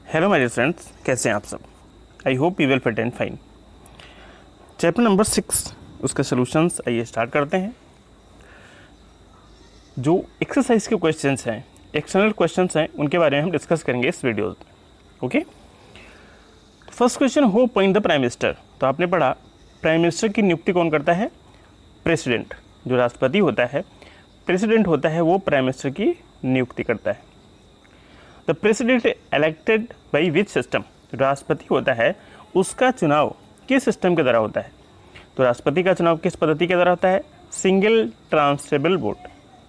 Hello my dear friends, कैसे हैं आप सब। I hope you will fit and fine. Chapter number 6 उसके सॉल्यूशंस आइए स्टार्ट करते हैं। जो एक्सरसाइज के क्वेश्चंस हैं, एक्सटर्नल क्वेश्चंस हैं, उनके बारे में हम डिस्कस करेंगे इस वीडियो में। Okay, first question, who appoint the prime minister. तो आपने पढ़ा प्राइम मिनिस्टर की नियुक्ति कौन करता है? प्रेसिडेंट। जो राष्ट्रपति होता है, प्रेसिडेंट होता है, वो प्राइम मिनिस्टर की नियुक्ति करता है। The president elected by which system. राष्ट्रपति होता है, उसका चुनाव किस सिस्टम के द्वारा होता है? तो राष्ट्रपति का चुनाव किस पद्धति के द्वारा होता है? Single transferable vote.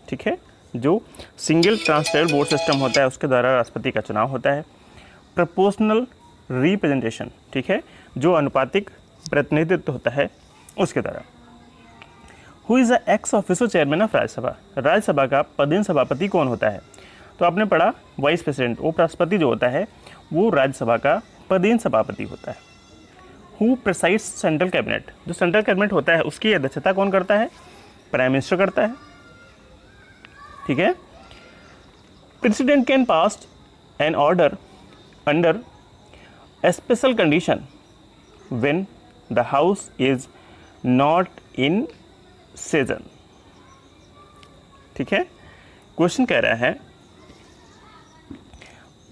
ठीक है, जो सिंगल ट्रांसफरेबल वोट सिस्टम होता है उसके द्वारा राष्ट्रपति का चुनाव होता है। प्रोपोर्शनल रिप्रेजेंटेशन, ठीक है, जो अनुपातिक प्रतिनिधित्व होता है उसके द्वारा। Who is the x officer chairman of Rajya Sabha. Rajya Sabha का पदेन सभापति कौन होता है? तो आपने पढ़ा वाइस प्रेसिडेंट, उपराष्ट्रपति जो होता है वो राज्यसभा का पदेन सभापति होता है। Who presides central cabinet. जो सेंट्रल कैबिनेट होता है उसकी अध्यक्षता कौन करता है? प्राइम मिनिस्टर करता है। ठीक है, president can pass an order under a special condition when the house is not in session. ठीक है, क्वेश्चन कह रहा है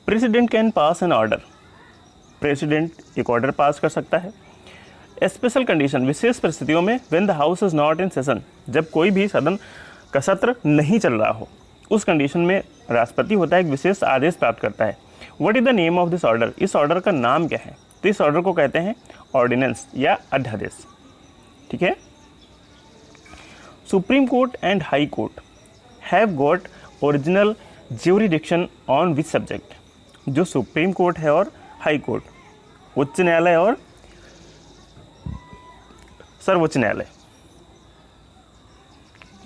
president can pass an order. President एक ऑर्डर पास कर सकता है। स्पेशल कंडीशन, विशेष परिस्थितियों में, when the house is not in session, जब कोई भी सदन का सत्र नहीं चल रहा हो, उस कंडीशन में राष्ट्रपति होता है, एक विशेष आदेश प्राप्त करता है। What is the name of this order. इस ऑर्डर का नाम क्या है? तो इस ऑर्डर को कहते हैं ऑर्डिनेंस या अध्यादेश। ठीक है, supreme court and high court have got original jurisdiction on which subject. जो सुप्रीम कोर्ट है और हाई कोर्ट, उच्च न्यायालय और सर्वोच्च न्यायालय,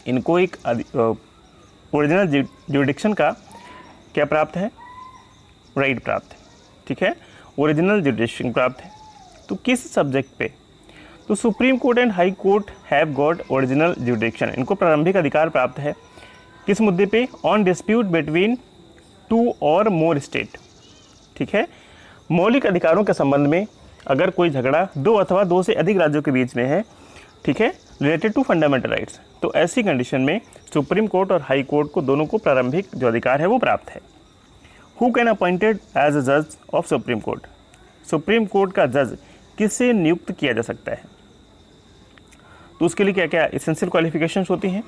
इनको एक ओरिजिनल ज्यूरिडिक्शन का क्या प्राप्त है? राइट प्राप्त है। ठीक है, ओरिजिनल ज्यूरिडिक्शन प्राप्त है। तो किस सब्जेक्ट पे? तो supreme court and high court have got original jurisdiction, इनको प्रारंभिक अधिकार प्राप्त है। किस मुद्दे पे? ऑन डिस्प्यूट बिटवीन टू और मोर स्टेट। ठीक है, मौलिक अधिकारों के संबंध में अगर कोई झगड़ा दो अथवा दो से अधिक राज्यों के बीच में है, ठीक है, रिलेटेड टू फंडामेंटल राइट्स, तो ऐसी कंडीशन में सुप्रीम कोर्ट और हाई कोर्ट को दोनों को प्रारंभिक जो अधिकार है वो प्राप्त है। Who can appointed as a जज of supreme court. Supreme Court का जज किसे नियुक्त किया जा सकता है? तो उसके लिए क्या क्या एसेंशियल क्वालिफिकेशंस होती हैं?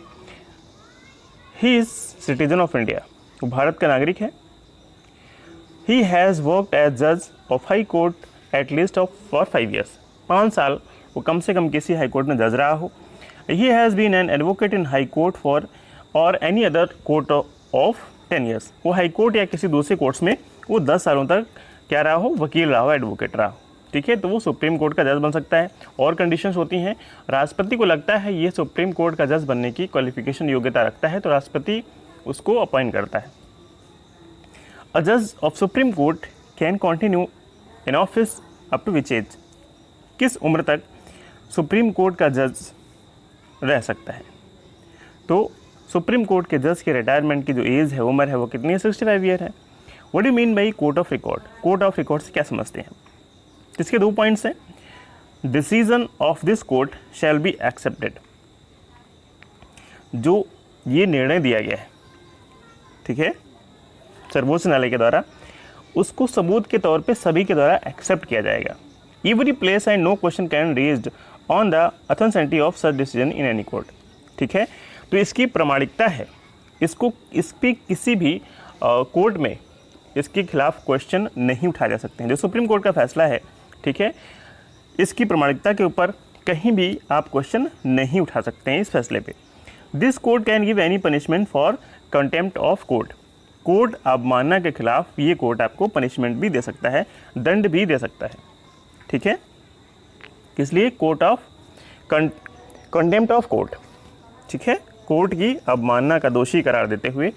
He is citizen of India, वो भारत का नागरिक है। ही हैज़ वर्कड एज जज of high court at least for 5 years, 5 साल वो कम से कम किसी हाई कोर्ट में जज रहा हो। He has been an advocate in High Court for or any other court of 10 years, वो हाई कोर्ट या किसी दूसरे कोर्ट्स में वो 10 सालों तक क्या रहा हो? वकील रहा हो, एडवोकेट रहा हो। ठीक है, तो वो सुप्रीम कोर्ट का जज बन सकता है। और कंडीशंस होती हैं, राष्ट्रपति को लगता है ये सुप्रीम कोर्ट का जज बनने की क्वालिफिकेशन योग्यता रखता है, तो राष्ट्रपति उसको अपॉइंट करता है। अ जज of supreme court can continue in office up to which age. किस उम्र तक सुप्रीम कोर्ट का जज रह सकता है? तो सुप्रीम कोर्ट के जज के रिटायरमेंट की जो एज है, उम्र है, वो कितनी है? 65 ईयर है। What do mean by court of record. Court of record से क्या समझते हैं? इसके 2 पॉइंट्स हैं। Decision of this court shall be accepted. जो ये निर्णय दिया गया है, ठीक है, सर्वोच्च न्यायालय के द्वारा, उसको सबूत के तौर पे सभी के द्वारा एक्सेप्ट किया जाएगा। Every place and no question can raised on the authenticity of such decision in any court. ठीक है, तो इसकी प्रामाणिकता है, इसको इस पर किसी भी कोर्ट में इसके खिलाफ क्वेश्चन नहीं उठाए जा सकते हैं। जो सुप्रीम कोर्ट का फैसला है, ठीक है, इसकी प्रामाणिकता के ऊपर कहीं भी आप क्वेश्चन नहीं उठा सकते हैं इस फैसले पे। This court can give any punishment for contempt of court. Court अवमानना के खिलाफ ये कोर्ट आपको पनिशमेंट भी दे सकता है, दंड भी दे सकता है। ठीक है, इसलिए court of contempt of court, ठीक है, कोर्ट की अवमानना का दोषी करार देते हुए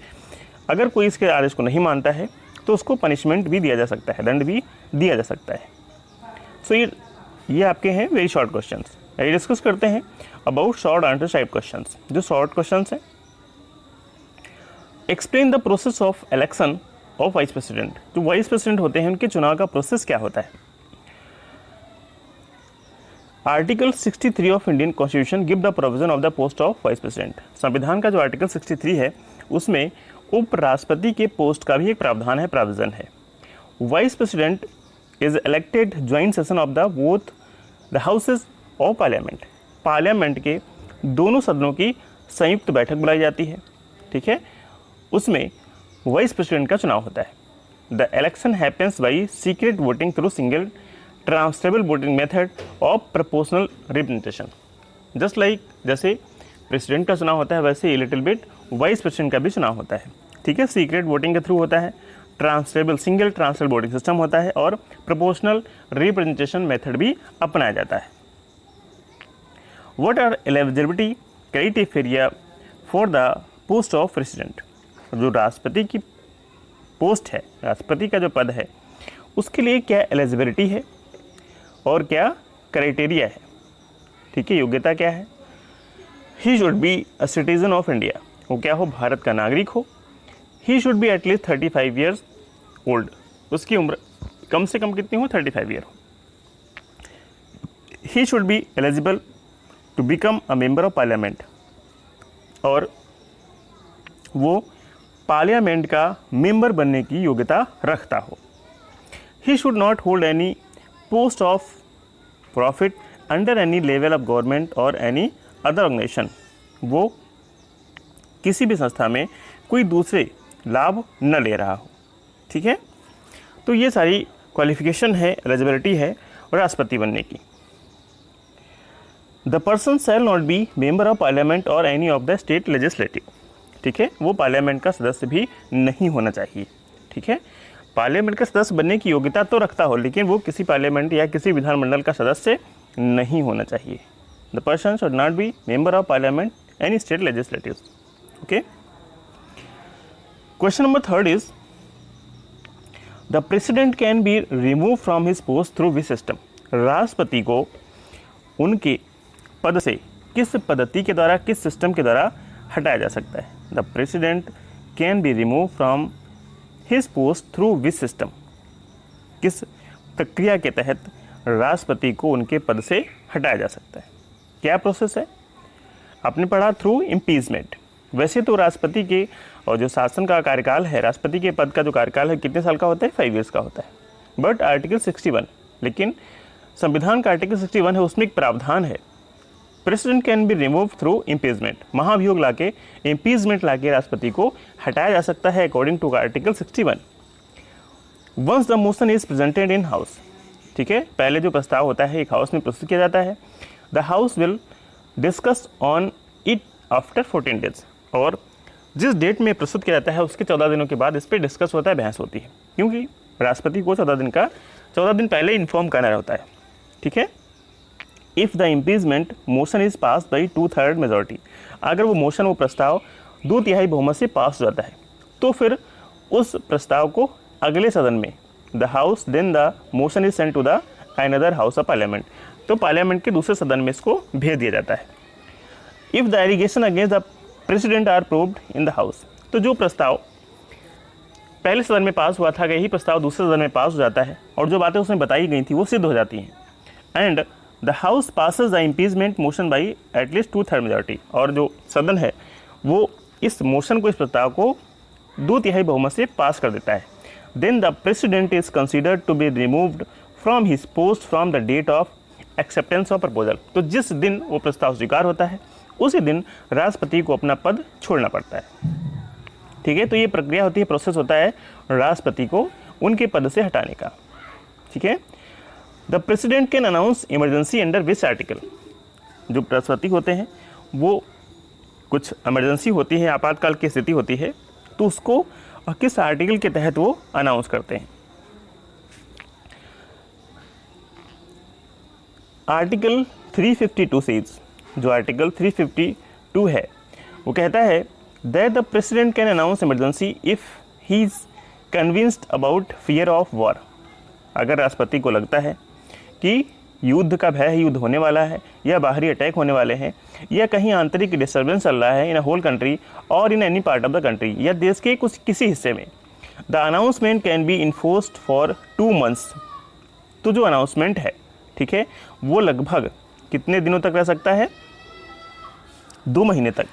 अगर कोई इसके आदेश को नहीं मानता है तो उसको पनिशमेंट भी दिया जा सकता है, दंड भी दिया जा सकता है। सो ये आपके हैं वेरी शॉर्ट क्वेश्चंस। आइए डिस्कस करते हैं about short answer type questions. जो शॉर्ट क्वेश्चंस हैं, explain the process of election of vice president, जो वाइस प्रेसिडेंट होते हैं उनके चुनाव का प्रोसेस क्या होता है? Article 63 of Indian constitution give the provision of the post of vice president. संविधान का जो आर्टिकल 63 है उसमें उपराष्ट्रपति के पोस्ट का भी एक प्रावधान है, प्रोविजन है। Vice president is elected joint session of the both the houses of parliament. Parliament के दोनों सदनों की संयुक्त बैठक बुलाई जाती है, ठीक है। उसमें वाइस प्रेसिडेंट का चुनाव होता है। The election happens by secret voting through single transferable voting method of proportional representation. Just like जैसे प्रेसिडेंट का चुनाव होता है वैसे लिटिल बिट वाइस प्रेसिडेंट का भी चुनाव होता है, ठीक है। सीक्रेट वोटिंग के थ्रू होता है, transferable single transferable voting system होता है और प्रोपोर्शनल रिप्रेजेंटेशन मेथड भी अपनाया जाता है। What are eligibility criteria for the post of president? जो राष्ट्रपति की पोस्ट है, राष्ट्रपति का जो पद है उसके लिए क्या एलिजिबिलिटी है और क्या क्राइटेरिया है, ठीक है, योग्यता क्या है? ही should be a citizen of India, वो क्या हो, भारत का नागरिक हो। He should be at least 35 years old, उसकी उम्र कम से कम कितनी हो, 35 ईयर हो। He should be eligible to become a member of parliament, और वो पार्लियामेंट का मेंबर बनने की योग्यता रखता हो। He should not hold any post of profit under any level of government और एनी अदर ऑर्गेनाइजेशन, वो किसी भी संस्था में कोई दूसरे लाभ न ले रहा हो, ठीक है। तो ये सारी क्वालिफिकेशन है, एलिजिबिलिटी है राष्ट्रपति बनने की। The person shall not be member of parliament or any of the state legislative, ठीक है, वो पार्लियामेंट का सदस्य भी नहीं होना चाहिए, ठीक है। पार्लियामेंट का सदस्य बनने की योग्यता तो रखता हो लेकिन वो किसी पार्लियामेंट या किसी विधानमंडल का सदस्य नहीं होना चाहिए। The person should not be member of parliament any state legislative, okay. Question number 3 is the president can be remove from his post through which system? राष्ट्रपति को उनके पद से किस पद्धति के द्वारा, किस सिस्टम के द्वारा हटाया जा सकता है? The president can be remove from his post through which system? किस प्रक्रिया के तहत राष्ट्रपति को उनके पद से हटाया जा सकता है? क्या प्रोसेस है? आपने पढ़ा थ्रू इम्पीचमेंट। वैसे तो राष्ट्रपति के और जो शासन का कार्यकाल है, राष्ट्रपति के पद का जो कार्यकाल है कितने साल का होता है? 5 ईयर्स का होता है। बट आर्टिकल 61, लेकिन संविधान का आर्टिकल 61 है, उसमें एक प्रावधान है, president can be remove through impeachment. महाभियोग लाके, इम्पीचमेंट लाके राष्ट्रपति को हटाया जा सकता है according to article 61। Once the motion is presented in house, ठीक है, पहले जो प्रस्ताव होता है एक हाउस में प्रस्तुत किया जाता है। The house will discuss on it after 14 days, और जिस डेट में प्रस्तुत किया जाता है उसके 14 दिनों के बाद इस पर डिस्कस होता है, बहस होती है, क्योंकि राष्ट्रपति को 14 दिन पहले इन्फॉर्म करना होता है, ठीक है। If the impeachment motion is pass by 2/3 majority, अगर वो मोशन, वो प्रस्ताव 2/3 बहुमत से पास हो जाता है तो फिर उस प्रस्ताव को अगले सदन में the house then the motion is sent to the another house of parliament, तो पार्लियामेंट के दूसरे सदन में इसको भेज दिया जाता है। If the allegation against the president are proved in the house, तो जो प्रस्ताव पहले सदन में पास हुआ था यही प्रस्ताव दूसरे सदन में पास हो जाता है और जो बातें उसमें बताई गई थी वो सिद्ध हो जाती हैं। And the house passes the impeachment motion by at least 2/3 majority, और जो सदन है वो इस मोशन को, इस प्रस्ताव को 2/3 बहुमत से पास कर देता है। Then the president is considered to be removed from his post from the date of acceptance of proposal, तो जिस दिन वो प्रस्ताव स्वीकार होता है उसी दिन राष्ट्रपति को अपना पद छोड़ना पड़ता है, ठीक है। तो ये प्रक्रिया होती है, प्रोसेस होता है राष्ट्रपति को उनके पद से हटाने का, ठीक है। The president can announce emergency under which article, जो राष्ट्रपति होते हैं वो कुछ इमरजेंसी होती है, आपातकाल की स्थिति होती है, तो उसको किस आर्टिकल के तहत वो अनाउंस करते हैं? आर्टिकल 352 सेज, जो आर्टिकल 352 है वो कहता है that the president can announce emergency if he is convinced about fear of war. अगर राष्ट्रपति को लगता है कि युद्ध का भय है, युद्ध होने वाला है, या बाहरी अटैक होने वाले हैं, या कहीं आंतरिक डिस्टर्बेंस चल रहा है इन अ होल कंट्री और in any part of the country, या देश के किसी हिस्से में the announcement can be enforced for 2 months. तो जो अनाउंसमेंट है, ठीक है, वो लगभग कितने दिनों तक रह सकता है? 2 महीने तक।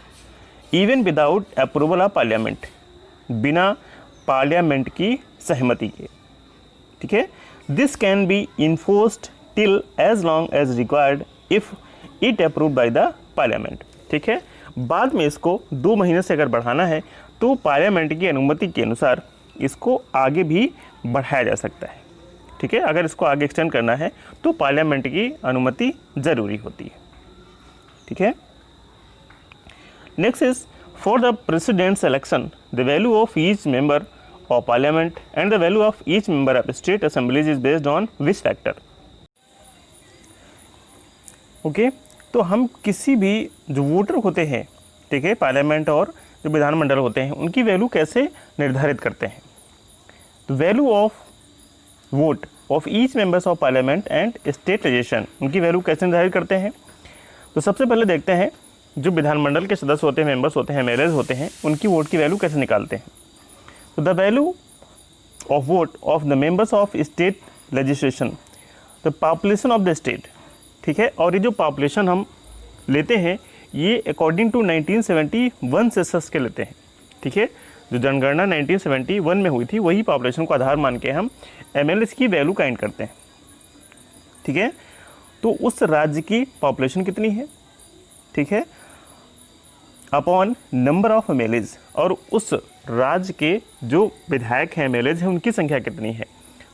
Even without approval of parliament, बिना पार्लियामेंट की सहमति के, ठीक है। This can be enforced till as long as required if it approved by the parliament, ठीक है। बाद में इसको 2 महीने से अगर बढ़ाना है तो पार्लियामेंट की अनुमति के अनुसार इसको आगे भी बढ़ाया जा सकता है, ठीक है। अगर इसको आगे एक्सटेंड करना है तो पार्लियामेंट की अनुमति ज़रूरी होती है, ठीक है। Next is for the president's election the value of each member of parliament and the value of each member of state assemblies is based on which factor. Okay, तो हम किसी भी जो वोटर होते हैं, ठीक है, पार्लियामेंट और जो विधानमंडल होते हैं, उनकी वैल्यू कैसे निर्धारित करते हैं? तो value of vote of each members of parliament and state legislation, उनकी वैल्यू कैसे निर्धारित करते हैं? तो सबसे पहले देखते हैं जो विधानमंडल के सदस्य होते हैं, मेंबर्स होते हैं, एमएलएज होते हैं, उनकी वोट की वैल्यू कैसे निकालते हैं। तो the value of vote of the members of state legislation, the population of the state, ठीक है। और ये जो पॉपुलेशन हम लेते हैं ये अकॉर्डिंग टू 1971 सेंसस के लेते हैं, ठीक है। जो जनगणना 1971 में हुई थी वही पॉपुलेशन को आधार मान के हम एमएलएस की वैल्यू काइंड करते हैं, ठीक है। तो उस राज्य की पॉपुलेशन कितनी है, ठीक है, अपॉन नंबर ऑफ एमएलएज, और उस राज्य के जो विधायक हैं, एमएलएज हैं, उनकी संख्या कितनी है,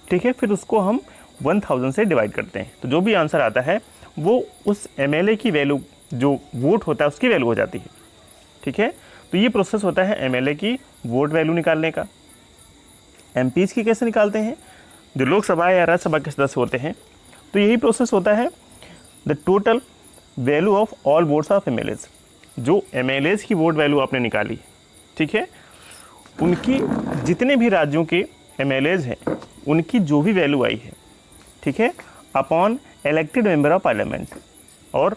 ठीक है। फिर उसको हम 1000 से डिवाइड करते हैं, तो जो भी आंसर आता है वो उस एमएलए की वैल्यू, जो वोट होता है उसकी वैल्यू हो जाती है, ठीक है। तो ये प्रोसेस होता है एमएलए की वोट वैल्यू निकालने का। एमपीज की कैसे निकालते हैं? जो लोकसभा या राज्यसभा के सदस्य होते हैं, तो यही प्रोसेस होता है the total value of all votes of MLAs. जो एमएलएज की वोट वैल्यू आपने निकाली, ठीक है, उनकी जितने भी राज्यों के एमएलएज हैं उनकी जो भी वैल्यू आई है, ठीक है, upon elected member of parliament, और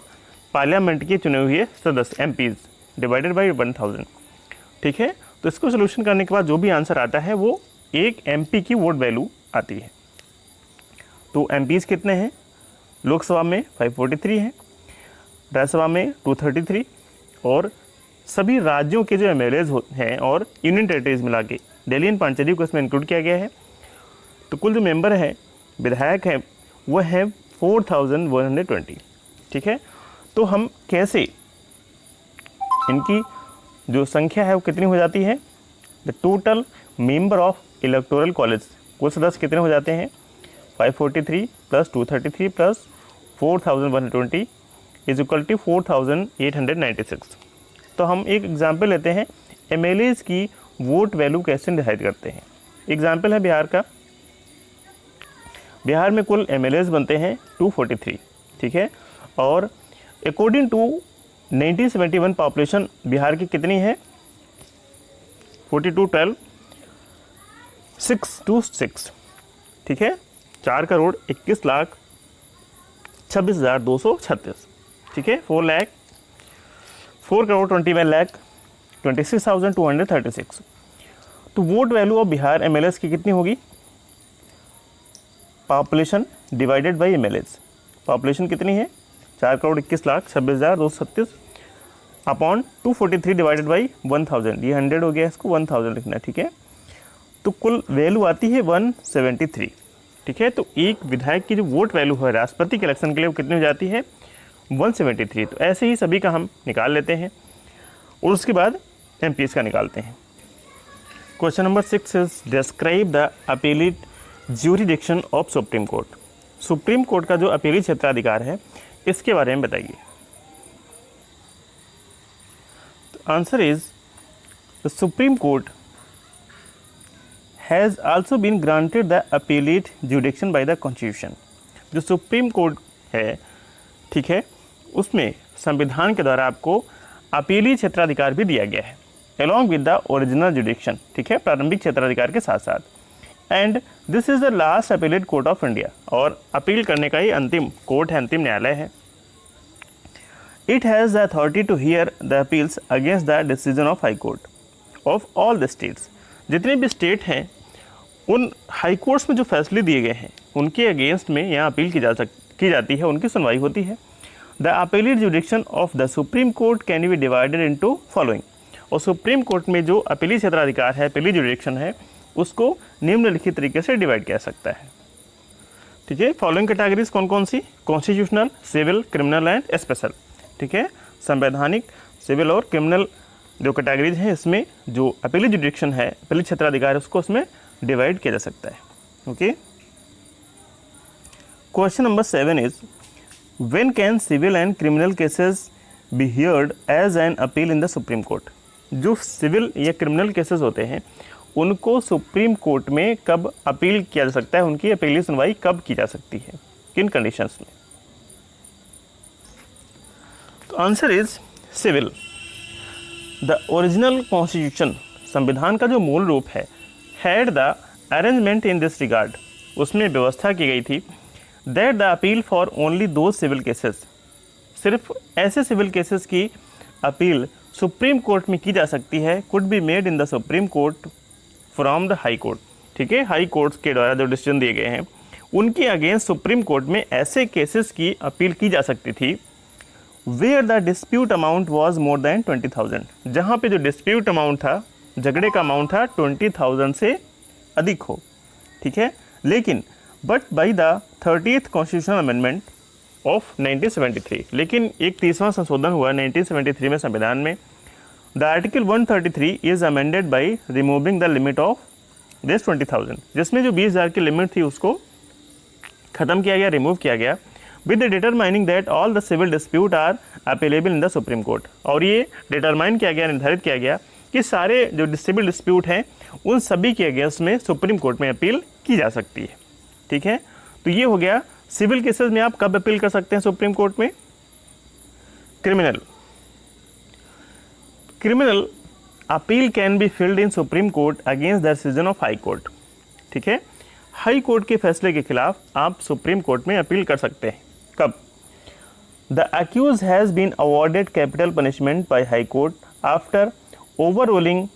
पार्लियामेंट के चुने हुए सदस्य एमपीज डिवाइडेड बाई 1000, ठीक है। तो इसको सोल्यूशन करने के बाद जो भी आंसर आता है वो एक एमपी की वोट वैल्यू आती है। तो एमपीज कितने हैं? लोकसभा में 543 हैं, राज्यसभा में 233, और सभी राज्यों के जो एमएलएज हैं और यूनियन टेरिटरीज मिला के दिल्ली एंड पांचेरी को इसमें इंक्लूड किया गया है। तो कुल जो मेंबर हैं, विधायक हैं, वो है 4120, ठीक है। तो हम कैसे इनकी जो संख्या है वो कितनी हो जाती है? The total member of electoral college, कुल सदस्य कितने हो जाते हैं? 543 plus 233 plus 4120 is equal to 4896। तो हम एक एग्जाम्पल लेते हैं, एमएलएज की वोट वैल्यू कैसे निर्धारित करते हैं। एग्जाम्पल है बिहार का। बिहार में कुल एमएलएज बनते हैं 243, ठीक है, और अकॉर्डिंग टू 1971 पॉपुलेशन बिहार की कितनी है? 4212 626, ठीक है, 4,21,26,236, ठीक है, 4,21,26,236। तो vote value of Bihar MLAs की कितनी होगी? Population divided by MLAs. Population कितनी है? 4,21,26,236 अपॉन 243 डिवाइडेड बाई 1000, ये 100 हो गया, इसको 1000 लिखना है, ठीक है। तो कुल वैल्यू आती है 173, ठीक है। तो एक विधायक की जो वोट वैल्यू है राष्ट्रपति के इलेक्शन के लिए वो कितनी हो जाती है? 173। तो ऐसे ही सभी का हम निकाल लेते हैं और उसके बाद एमपीएस का निकालते हैं। Question number 6 is describe the appellate jurisdiction of supreme court. Supreme Court का जो अपीली क्षेत्राधिकार है इसके बारे में बताइए। Answer is the supreme court has also been granted the appellate jurisdiction by the constitution. जो सुप्रीम कोर्ट है, ठीक है, उसमें संविधान के द्वारा आपको अपीली क्षेत्राधिकार भी दिया गया है along with the original jurisdiction, ठीक है, प्रारंभिक क्षेत्राधिकार के साथ साथ। And this is the last appellate court of India, और अपील करने का ही अंतिम कोर्ट है, अंतिम न्यायालय है। It has the authority to hear the appeals against the decision of high court of all the states. जितने भी स्टेट हैं उन हाई कोर्ट्स में जो फैसले दिए गए हैं उनके अगेंस्ट में यहाँ अपील की जाती है, उनकी सुनवाई होती है। The appellate जुडिक्शन of the supreme court can B divided into following. और सुप्रीम कोर्ट में जो अपीली क्षेत्राधिकार है, अपीली जुडिक्शन है, उसको निम्नलिखित तरीके से डिवाइड किया सकता है। ठीक है, फॉलोइंग कैटेगरीज कौन कौन सी? Constitutional, civil, criminal and special. ठीक है, संवैधानिक, सिविल और क्रिमिनल जो कैटेगरीज हैं, इसमें जो अपीली जुडिक्शन है, अपीली क्षेत्राधिकार है, उसको उसमें डिवाइड किया जा सकता है। Okay, question number 7 is when can civil and criminal cases be heard as an appeal in the supreme court. जो सिविल या क्रिमिनल केसेस होते हैं उनको सुप्रीम कोर्ट में कब अपील किया जा सकता है, उनकी अपीली सुनवाई कब की जा सकती है, किन कंडीशंस में? तो answer is civil. The original constitution, संविधान का जो मूल रूप है, had the arrangement in this regard, उसमें व्यवस्था की गई थी that the appeal for only दो सिविल केसेस, सिर्फ ऐसे सिविल केसेस की अपील सुप्रीम कोर्ट में की जा सकती है, could be made in the supreme Court from the high court. ठीक है, हाई कोर्ट्स के द्वारा जो डिसीजन दिए गए हैं उनके अगेंस्ट सुप्रीम कोर्ट में ऐसे केसेस की अपील की जा सकती थी where the dispute amount was more than 20,000, जहाँ पे जो डिस्प्यूट अमाउंट था, झगड़े का अमाउंट था 20,000 से अधिक हो। ठीक है, लेकिन but by the 30th constitutional amendment of 1973, लेकिन एक 30वां संशोधन हुआ 1973 में संविधान में। The article 133 is amended by removing the limit of this 20,000, जिसमें जो 20,000 की लिमिट थी उसको खत्म किया गया, रिमूव किया गया, with determining that all the civil dispute are appealable in the supreme Court. और ये डिटरमाइन किया गया, निर्धारित किया गया कि सारे जो सिविल डिस्प्यूट हैं उन सभी के अगेंस्ट में सुप्रीम कोर्ट में अपील की जा सकती है। ठीक है, तो ये हो गया सिविल केसेस में आप कब अपील कर सकते हैं सुप्रीम कोर्ट में। Criminal appeal can be filled in supreme court against the decision of high court. ठीक है, हाई कोर्ट के फैसले के खिलाफ आप सुप्रीम कोर्ट में अपील कर सकते हैं। कब? The accused has been awarded capital punishment by high court after overruling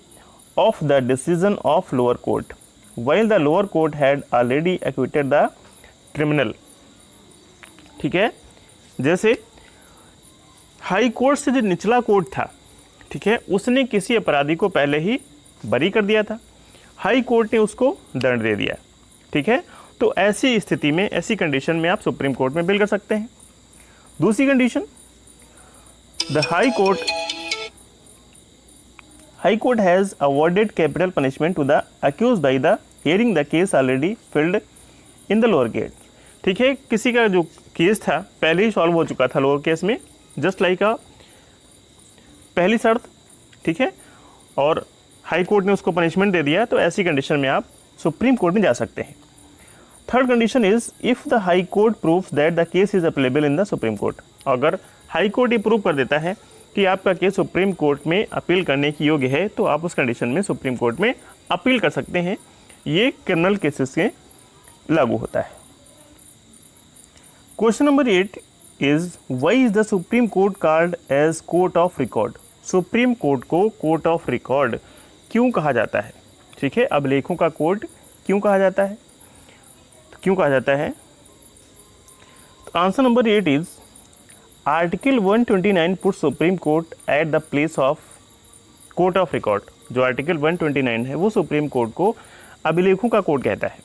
of the decision of lower court while the lower court had already acquitted the criminal। ठीक है, जैसे हाई कोर्ट से जो निचला कोर्ट था, ठीक है, उसने किसी अपराधी को पहले ही बरी कर दिया था, हाई कोर्ट ने उसको दंड दे दिया। ठीक है, तो ऐसी स्थिति में, ऐसी कंडीशन में आप सुप्रीम कोर्ट में अपील कर सकते हैं। दूसरी condition, the high court has awarded capital punishment to the accused by the hearing the case already filed in the lower gate. ठीक है, किसी का जो केस था पहले ही सॉल्व हो चुका था लोअर केस में, जस्ट लाइक पहली शर्त। ठीक है, और हाई कोर्ट ने उसको पनिशमेंट दे दिया, तो ऐसी कंडीशन में आप सुप्रीम कोर्ट में जा सकते हैं। Third condition is if the high court proves that the case is appealable in the supreme court. अगर हाई कोर्ट ये प्रूव कर देता है कि आपका केस सुप्रीम कोर्ट में अपील करने की योग्य है, तो आप उस कंडीशन में सुप्रीम कोर्ट में अपील कर सकते हैं। ये क्रिमिनल केसेस के लागू होता है। Question number 8 is why is the supreme Court called as court of record. Supreme court को कोर्ट ऑफ रिकॉर्ड क्यों कहा जाता है? ठीक है, अभिलेखों का कोर्ट क्यों कहा जाता है? तो क्यों कहा जाता है? तो answer number 8 is article 129 put supreme court at the place of court of record. जो आर्टिकल 129 है वो सुप्रीम कोर्ट को अभिलेखों का कोर्ट कहता है।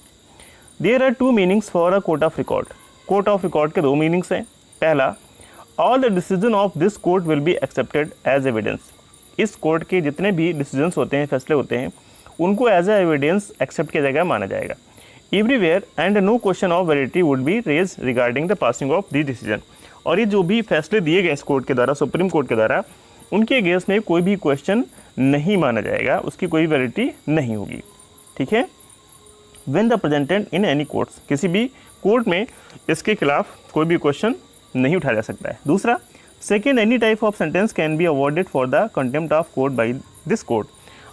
There are two meanings for a court of record. Court of record के दो मीनिंग्स हैं। पहला, all the decision of this court will be accepted as evidence. इस कोर्ट के जितने भी डिसीजंस होते हैं, फैसले होते हैं, उनको एज ए एविडेंस एक्सेप्ट किया जाएगा, माना जाएगा everywhere, and no question of validity would be raise regarding the passing of the decision. और ये जो भी फैसले दिए गए इस कोर्ट के द्वारा, सुप्रीम कोर्ट के द्वारा, उनके अगेंस्ट में कोई भी क्वेश्चन नहीं माना जाएगा, उसकी कोई वैलिडिटी नहीं होगी। ठीक है, when the presented in any courts, किसी भी कोर्ट में इसके खिलाफ कोई भी क्वेश्चन नहीं उठाया जा सकता है। दूसरा, second, any type of sentence can be awarded for the contempt of court by this court.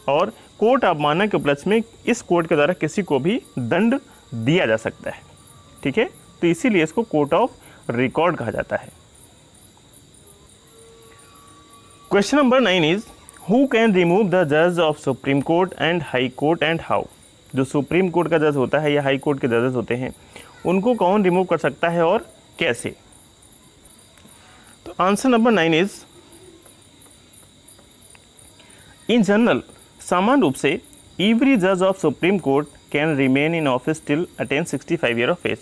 और कोर्ट अवमानना के उपलक्ष्य में इस कोर्ट के द्वारा किसी को भी दंड दिया जा सकता है। ठीक है, तो इसीलिए इसको कोर्ट ऑफ रिकॉर्ड कहा जाता है। Question number 9 is who can remove the जज of supreme court and high Court and how. जो सुप्रीम कोर्ट का जज होता है या हाई कोर्ट के जजेस होते हैं, उनको कौन रिमूव कर सकता है और कैसे? तो answer number 9 is in general, सामान्य रूप से एवरी जज of supreme court can remain in office till attain 65 year of age.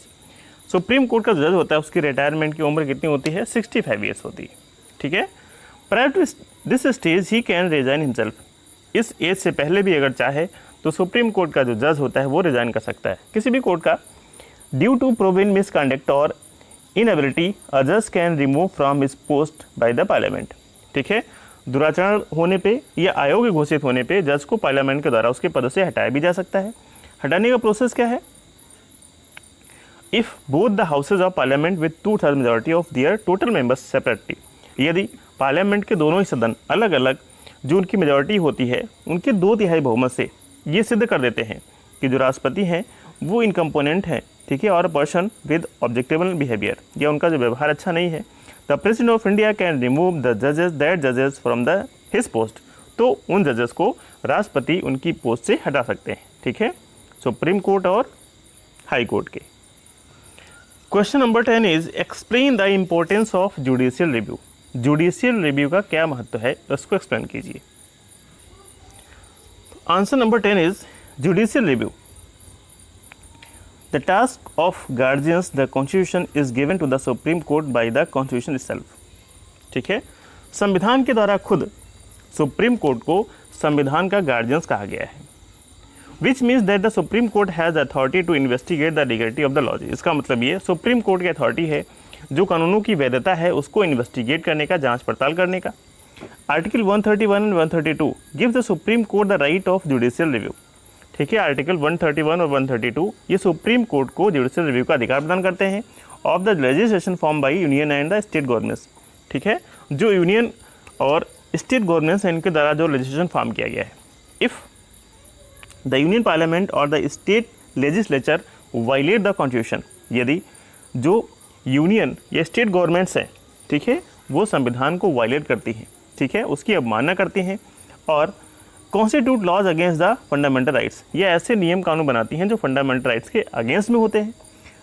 Supreme Court का जज होता है, उसकी रिटायरमेंट की उम्र कितनी होती है? 65 ईयर्स होती है, ठीक है। Prior to this stage he can resign himself. इस एज से पहले भी अगर चाहे तो सुप्रीम कोर्ट का जो जज होता है वो रिजाइन कर सकता है किसी भी कोर्ट का। ड्यू टू प्रोवन मिसकंडक्ट और इनएबिलिटी अ जज can remove from his post bye the parliament, ठीक है। दुराचरण होने पे या अयोग्य घोषित होने पे जज को पार्लियामेंट के द्वारा उसके पद से हटाया भी जा सकता है। हटाने का प्रोसेस क्या है? If both the houses of parliament with 2/3 majority of their total members separately, यदि पार्लियामेंट के दोनों ही सदन अलग अलग जो उनकी मेजॉरिटी होती है उनके 2/3 बहुमत से ये सिद्ध कर देते हैं कि जो राष्ट्रपति हैं वो इनकम्पोनेंट हैं, ठीक है, और पर्सन विद ऑब्जेक्टेबल बिहेवियर, या उनका जो व्यवहार अच्छा नहीं है, the president of India can remove the जजेस दैट जजेस फ्रॉम द हिज पोस्ट। तो उन जजेस को राष्ट्रपति उनकी पोस्ट से हटा सकते हैं, ठीक है, सुप्रीम कोर्ट और हाई कोर्ट के। Question number 10 is explain the importance of judicial review. Judicial review का क्या महत्व है, उसको एक्सप्लेन कीजिए। Answer number 10 is judicial review the task of guardians the constitution is given to the supreme Court by the constitution itself, ठीक है। संविधान के द्वारा खुद सुप्रीम कोर्ट को संविधान का गार्जियंस कहा गया है। Which means that the supreme court has authority to investigate the legality of the laws. इसका मतलब ये सुप्रीम कोर्ट की अथॉरिटी है जो कानूनों की वैधता है उसको इन्वेस्टिगेट करने का, जांच पड़ताल करने का। Article 131 and 132 gives the supreme court the right of judicial review, ठीक है। आर्टिकल 131 और 132 ये सुप्रीम कोर्ट को जुडिशियल रिव्यू का अधिकार प्रदान करते हैं of the legislation form by union and the state governments, ठीक है। जो यूनियन और स्टेट गवर्नमेंट्स हैं इनके द्वारा जो लेजिस्लेशन फॉर्म किया गया है। If the union parliament or the state legislature violate the constitution, यदि जो यूनियन या स्टेट गवर्नमेंट्स हैं, ठीक है, वो संविधान को वायलेट करती हैं, ठीक है, उसकी अवमानना करती हैं और constitute laws against the fundamental rights, ये ऐसे नियम कानून बनाती हैं जो फंडामेंटल राइट्स के अगेंस्ट में होते हैं।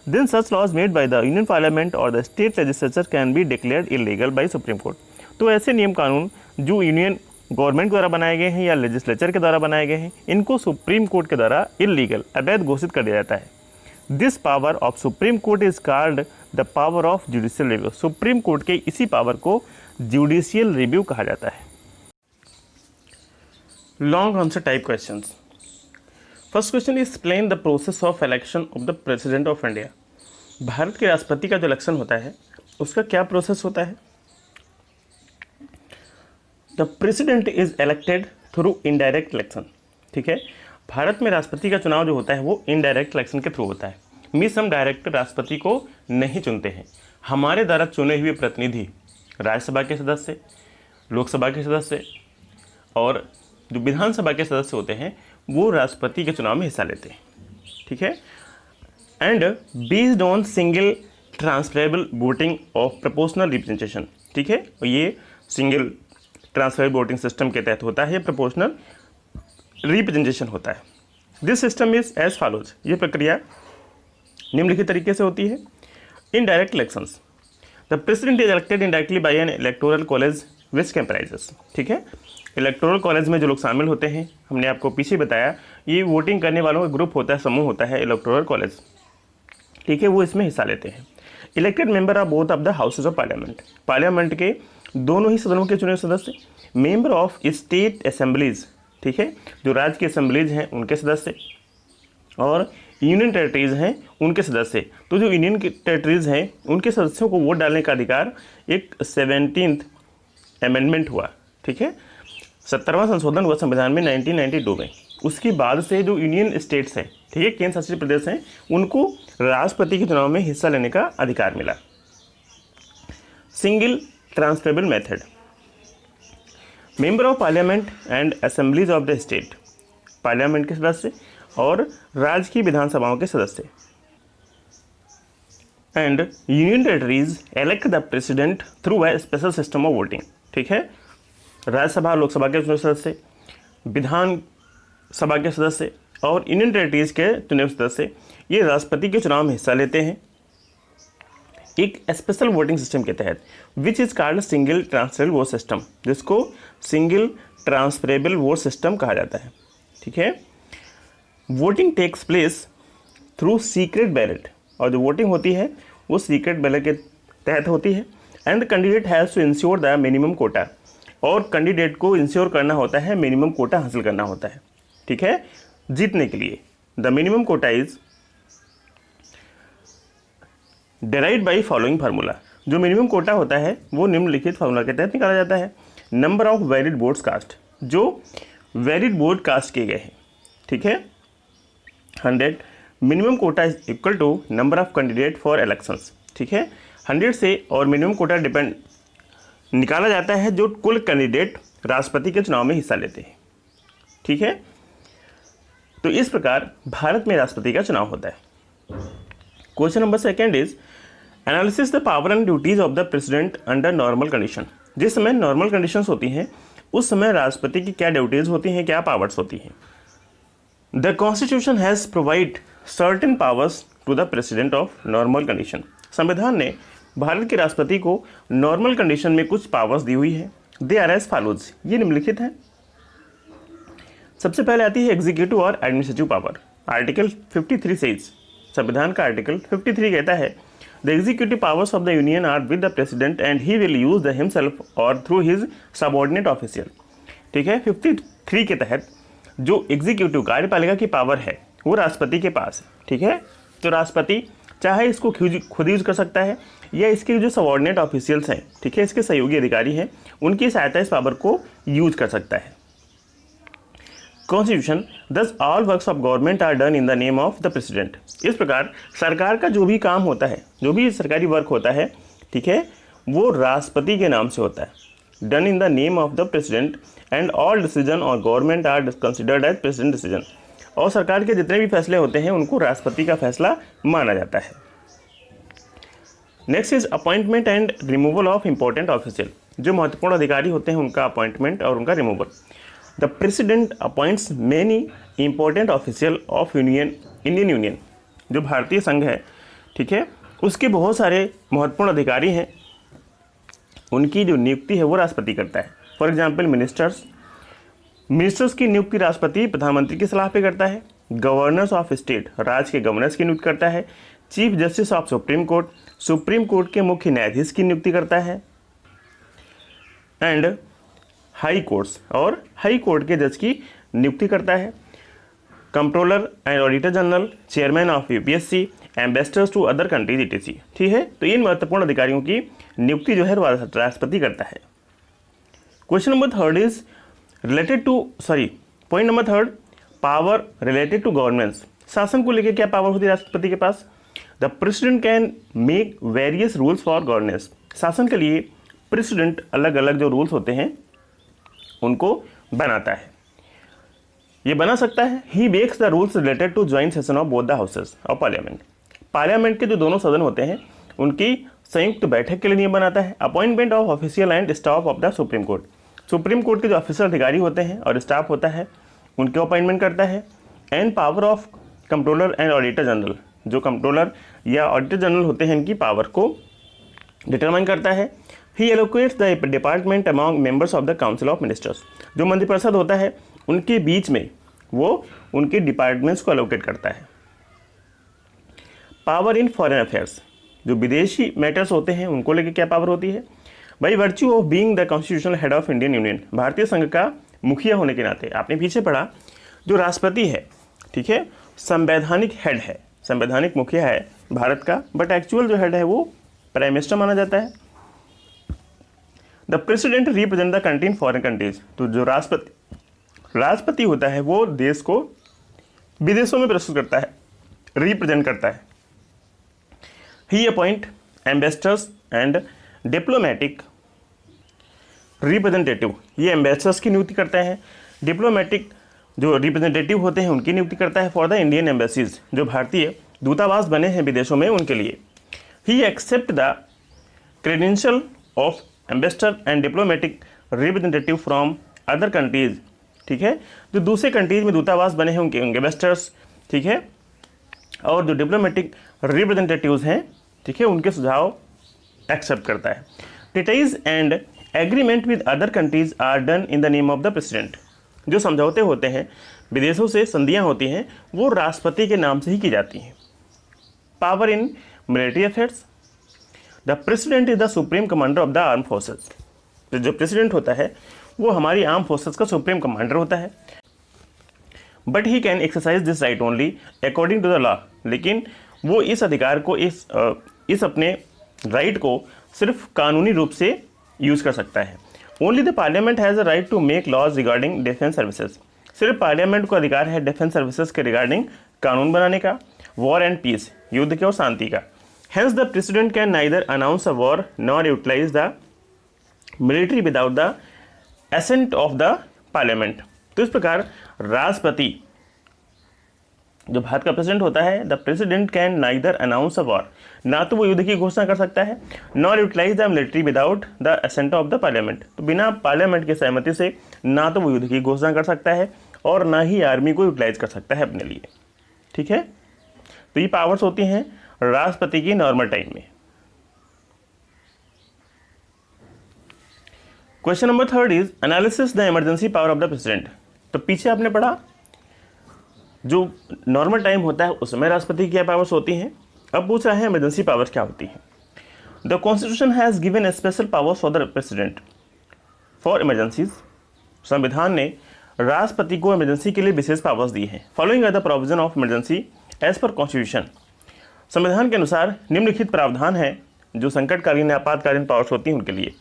Then such laws made by the union parliament or the state legislature can be declared illegal by Supreme Court. तो ऐसे नियम कानून जो यूनियन गवर्नमेंट द्वारा बनाए गए हैं या लेजिस्लेचर के द्वारा बनाए गए हैं, इनको सुप्रीम कोर्ट के द्वारा इलीगल, अवैध घोषित कर दिया जाता है। This power of supreme court is called the power of judicial review. Supreme court के इसी पावर को जुडिशियल रिव्यू कहा जाता है। Long answer type questions. First question is explain the process of election of the president of India. Bharat के राष्ट्रपति का जो इलेक्शन होता है उसका क्या प्रोसेस होता है? The president is elected through indirect election, ठीक है। भारत में राष्ट्रपति का चुनाव जो होता है वो इनडायरेक्ट इलेक्शन के थ्रू होता है। मीन्स हम डायरेक्ट राष्ट्रपति को नहीं चुनते हैं, हमारे द्वारा चुने हुए प्रतिनिधि राज्यसभा के सदस्य, लोकसभा के सदस्य और जो विधानसभा के सदस्य होते हैं वो राष्ट्रपति के चुनाव में हिस्सा लेते हैं, ठीक है। And based on single transferable voting of proportional representation, ठीक है। ये सिंगल ट्रांसफरेबल वोटिंग सिस्टम के तहत होता है, ये प्रोपोर्शनल रिप्रेजेंटेशन होता है। This system is as follows, ये प्रक्रिया निम्नलिखित तरीके से होती है। In direct elections the president is elected indirectly by an electoral college which comprises, ठीक है। इलेक्टोरल कॉलेज में जो लोग शामिल होते हैं, हमने आपको पीछे बताया, ये वोटिंग करने वालों का ग्रुप होता है, समूह होता है इलेक्टोरल कॉलेज, ठीक है, वो इसमें हिस्सा लेते हैं। Elected member of both of the houses of parliament, parliament के दोनों ही सदनों के चुने सदस्य। मेंबर ऑफ स्टेट असेंबलीज, ठीक है, जो राज्य की असेंबलीज हैं उनके सदस्य और यूनियन टेरिटरीज हैं उनके सदस्य। तो जो यूनियन टेरिटरीज हैं उनके सदस्यों को वोट डालने का अधिकार एक 17th अमेंडमेंट हुआ, ठीक है, 70वां संशोधन हुआ संविधान में 1992 में। उसके बाद से जो यूनियन स्टेट्स हैं, ठीक है, केंद्र शासित प्रदेश हैं, उनको राष्ट्रपति के चुनाव में हिस्सा लेने का अधिकार मिला। Single transferable method, member of parliament and assemblies of the state, parliament के सदस्य और राज्य की विधानसभाओं के सदस्य। And union territories elect the president through a special system of voting, ठीक है, राज्यसभा लोकसभा के सदस्य, विधान सभा के सदस्य और यूनियन टेरिटरीज के चुने सदस्य ये राष्ट्रपति के चुनाव में हिस्सा लेते हैं एक स्पेशल वोटिंग सिस्टम के तहत, which is called single transferable vote system, जिसको सिंगल ट्रांसफरेबल वोट सिस्टम कहा जाता है। ठीक है, voting takes place through secret ballot, और जो वोटिंग होती है वो सीक्रेट बैलेट के तहत होती है। And the candidate has to ensure the minimum quota, और कैंडिडेट को इंश्योर करना होता है, मिनिमम कोटा हासिल करना होता है। ठीक है, जीतने के लिए the minimum quota is derived by following formula, जो मिनिमम कोटा होता है वो निम्नलिखित फार्मूला के तहत निकाला जाता है। Number of valid votes cast, जो वैलिड वोट कास्ट किए गए हैं। ठीक है, 100 minimum quota is equal to number of candidate for elections. ठीक है, 100 से और मिनिमम कोटा डिपेंड निकाला जाता है जो कुल कैंडिडेट राष्ट्रपति के चुनाव में हिस्सा लेते हैं। ठीक है, तो इस प्रकार भारत में राष्ट्रपति का चुनाव होता है। Question number 2 is analysis the power and duties of the president under normal condition. जिस समय नॉर्मल कंडीशंस होती हैं उस समय राष्ट्रपति की क्या ड्यूटीज होती हैं, क्या पावर्स होती हैं। The constitution has provide certain powers to the president of normal condition. संविधान ने भारत के राष्ट्रपति को नॉर्मल कंडीशन में कुछ पावर्स दी हुई है। दे आर एज फॉलोज, ये निम्नलिखित हैं। सबसे पहले आती है एग्जीक्यूटिव और एडमिनिस्ट्रेटिव पावर। आर्टिकल 53 सेज, संविधान का आर्टिकल 53 कहता है the executive powers of the union are with the president and he will use the himself or through his subordinate official. ठीक है, 53 के तहत जो एग्जीक्यूटिव कार्यपालिका की पावर है वो राष्ट्रपति के पास है। ठीक है, तो राष्ट्रपति चाहे इसको खुद यूज कर सकता है या इसके जो सबऑर्डिनेट ऑफिशियल्स हैं, ठीक है, इसके सहयोगी अधिकारी हैं, उनकी सहायता इस पावर को यूज कर सकता है। Constitution thus all works of government are done in the name of the president. इस प्रकार सरकार का जो भी काम होता है, जो भी सरकारी वर्क होता है, ठीक है, वो राष्ट्रपति के नाम से होता है। Done in the name of the president and all decision or government are considered as president decision. और सरकार के जितने भी फैसले होते हैं उनको राष्ट्रपति का फैसला माना जाता है। Next is appointment and removal of important official. जो महत्वपूर्ण अधिकारी होते हैं उनका अपॉइंटमेंट और उनका removal. The president appoints many important official of Indian union. जो भारतीय संघ है, ठीक है, उसके बहुत सारे महत्वपूर्ण अधिकारी हैं, उनकी जो नियुक्ति है वो राष्ट्रपति करता है। फॉर एग्जाम्पल मिनिस्टर्स की नियुक्ति राष्ट्रपति प्रधानमंत्री की सलाह पे करता है। गवर्नर्स ऑफ स्टेट, राज्य के गवर्नर्स की नियुक्ति करता है। Chief justice of supreme court के मुख्य न्यायाधीश की नियुक्ति करता है। एंड हाई कोर्ट्स, और हाई कोर्ट के जज की नियुक्ति करता है। Controller and auditor general, chairman of UPSC, ambassadors to other countries etc। ठीक है, तो इन महत्वपूर्ण अधिकारियों की नियुक्ति जो है राष्ट्रपति करता है। Question number 3 is point number 3, power related to governance. शासन को लेकर क्या पावर होती है राष्ट्रपति के पास। The president can make various rules for governance. शासन के लिए प्रेसिडेंट अलग अलग जो रूल्स होते हैं उनको बनाता है, ये बना सकता है। He makes the rules related to joint session of both the houses of parliament. Parliament के जो दोनों सदन होते हैं उनकी संयुक्त बैठक के लिए नियम बनाता है। Appointment of official and staff of the supreme court. Supreme court के जो ऑफिशियल अधिकारी होते हैं और स्टाफ होता है उनके अपॉइंटमेंट करता है। And power of controller and auditor general. जो कंट्रोलर या ऑडिटर जनरल होते हैं इनकी पावर को डिटरमाइन करता है। He allocates the department among members of the council of ministers. जो मंत्रिपरिषद होता है उनके बीच में वो उनके डिपार्टमेंट्स को एलोकेट करता है। Power in foreign affairs. जो विदेशी मैटर्स होते हैं उनको लेकर क्या पावर होती है। By virtue of being the constitutional head of Indian union. भारतीय संघ का मुखिया होने के नाते, आपने पीछे पढ़ा, जो राष्ट्रपति है, ठीक है, संवैधानिक हेड है, संवैधानिक मुखिया है भारत का, बट एक्चुअल जो हेड है वो प्राइम मिनिस्टर माना जाता है। The president represent the country in foreign countries. तो जो राष्ट्रपति होता है वो देश को विदेशों में प्रस्तुत करता है, रिप्रेजेंट करता है। He appoint ambassadors and diplomatic representative. ये एम्बेसडर्स की नियुक्ति करता है। डिप्लोमेटिक जो रिप्रेजेंटेटिव होते हैं उनकी नियुक्ति करता है फॉर द इंडियन एम्बेसीज। जो भारतीय दूतावास बने हैं विदेशों में उनके लिए। He accept the credential of ambassador and diplomatic representative from other countries ठीक है, जो दूसरे कंट्रीज में दूतावास बने हैं उनके एम्बेसडर्स, ठीक है, और जो डिप्लोमेटिक रिप्रेजेंटेटिव्स हैं, ठीक है, उनके सुझाव एक्सेप्ट करता है। Treaties and agreement with other countries are done in the name of the president. जो समझौते होते हैं, विदेशों से संधियां होती हैं, वो राष्ट्रपति के नाम से ही की जाती हैं। Power in military affairs, the president is the supreme commander of the arm forces. जो प्रेसिडेंट होता है वो हमारी आर्म फोर्सेस का सुप्रीम कमांडर होता है। But he can exercise this right only according to the law. लेकिन वो इस अधिकार को, इस अपने राइट को सिर्फ कानूनी रूप से यूज़ कर सकता है। Only the parliament has a right to make laws regarding defence services. सिर्फ पार्लियामेंट को अधिकार है डिफेंस सर्विसेज के रिगार्डिंग कानून बनाने का, वॉर एंड पीस, युद्ध के और शांति का। Hence the president can neither announce a war nor utilise the military without the assent of the parliament. तो इस प्रकार राष्ट्रपति, जो भारत का प्रेसिडेंट होता है, the president can neither announce a war, ना तो वो युद्ध की घोषणा कर सकता है, nor utilise the military without the assent of the parliament. तो बिना पार्लियामेंट की सहमति से ना तो वो युद्ध की घोषणा कर सकता है और ना ही आर्मी को यूटिलाइज कर सकता है अपने लिए, ठीक है। तो ये पावर्स होती हैं राष्ट्रपति की नॉर्मल टाइम में। Question number 3 is analysis the emergency power of the president. तो पीछे आपने पढ़ा जो नॉर्मल टाइम होता है उसमें राष्ट्रपति की क्या पावर्स होती हैं। अब पूछ रहा है इमरजेंसी पावर्स क्या होती हैं। The constitution has given special powers for the president for emergencies. संविधान ने राष्ट्रपति को इमरजेंसी के लिए विशेष पावर्स दी हैं। Following are the provision of emergency as per constitution. संविधान के अनुसार निम्नलिखित प्रावधान हैं जो संकटकालीन आपातकालीन पावर्स होती हैं उनके लिए।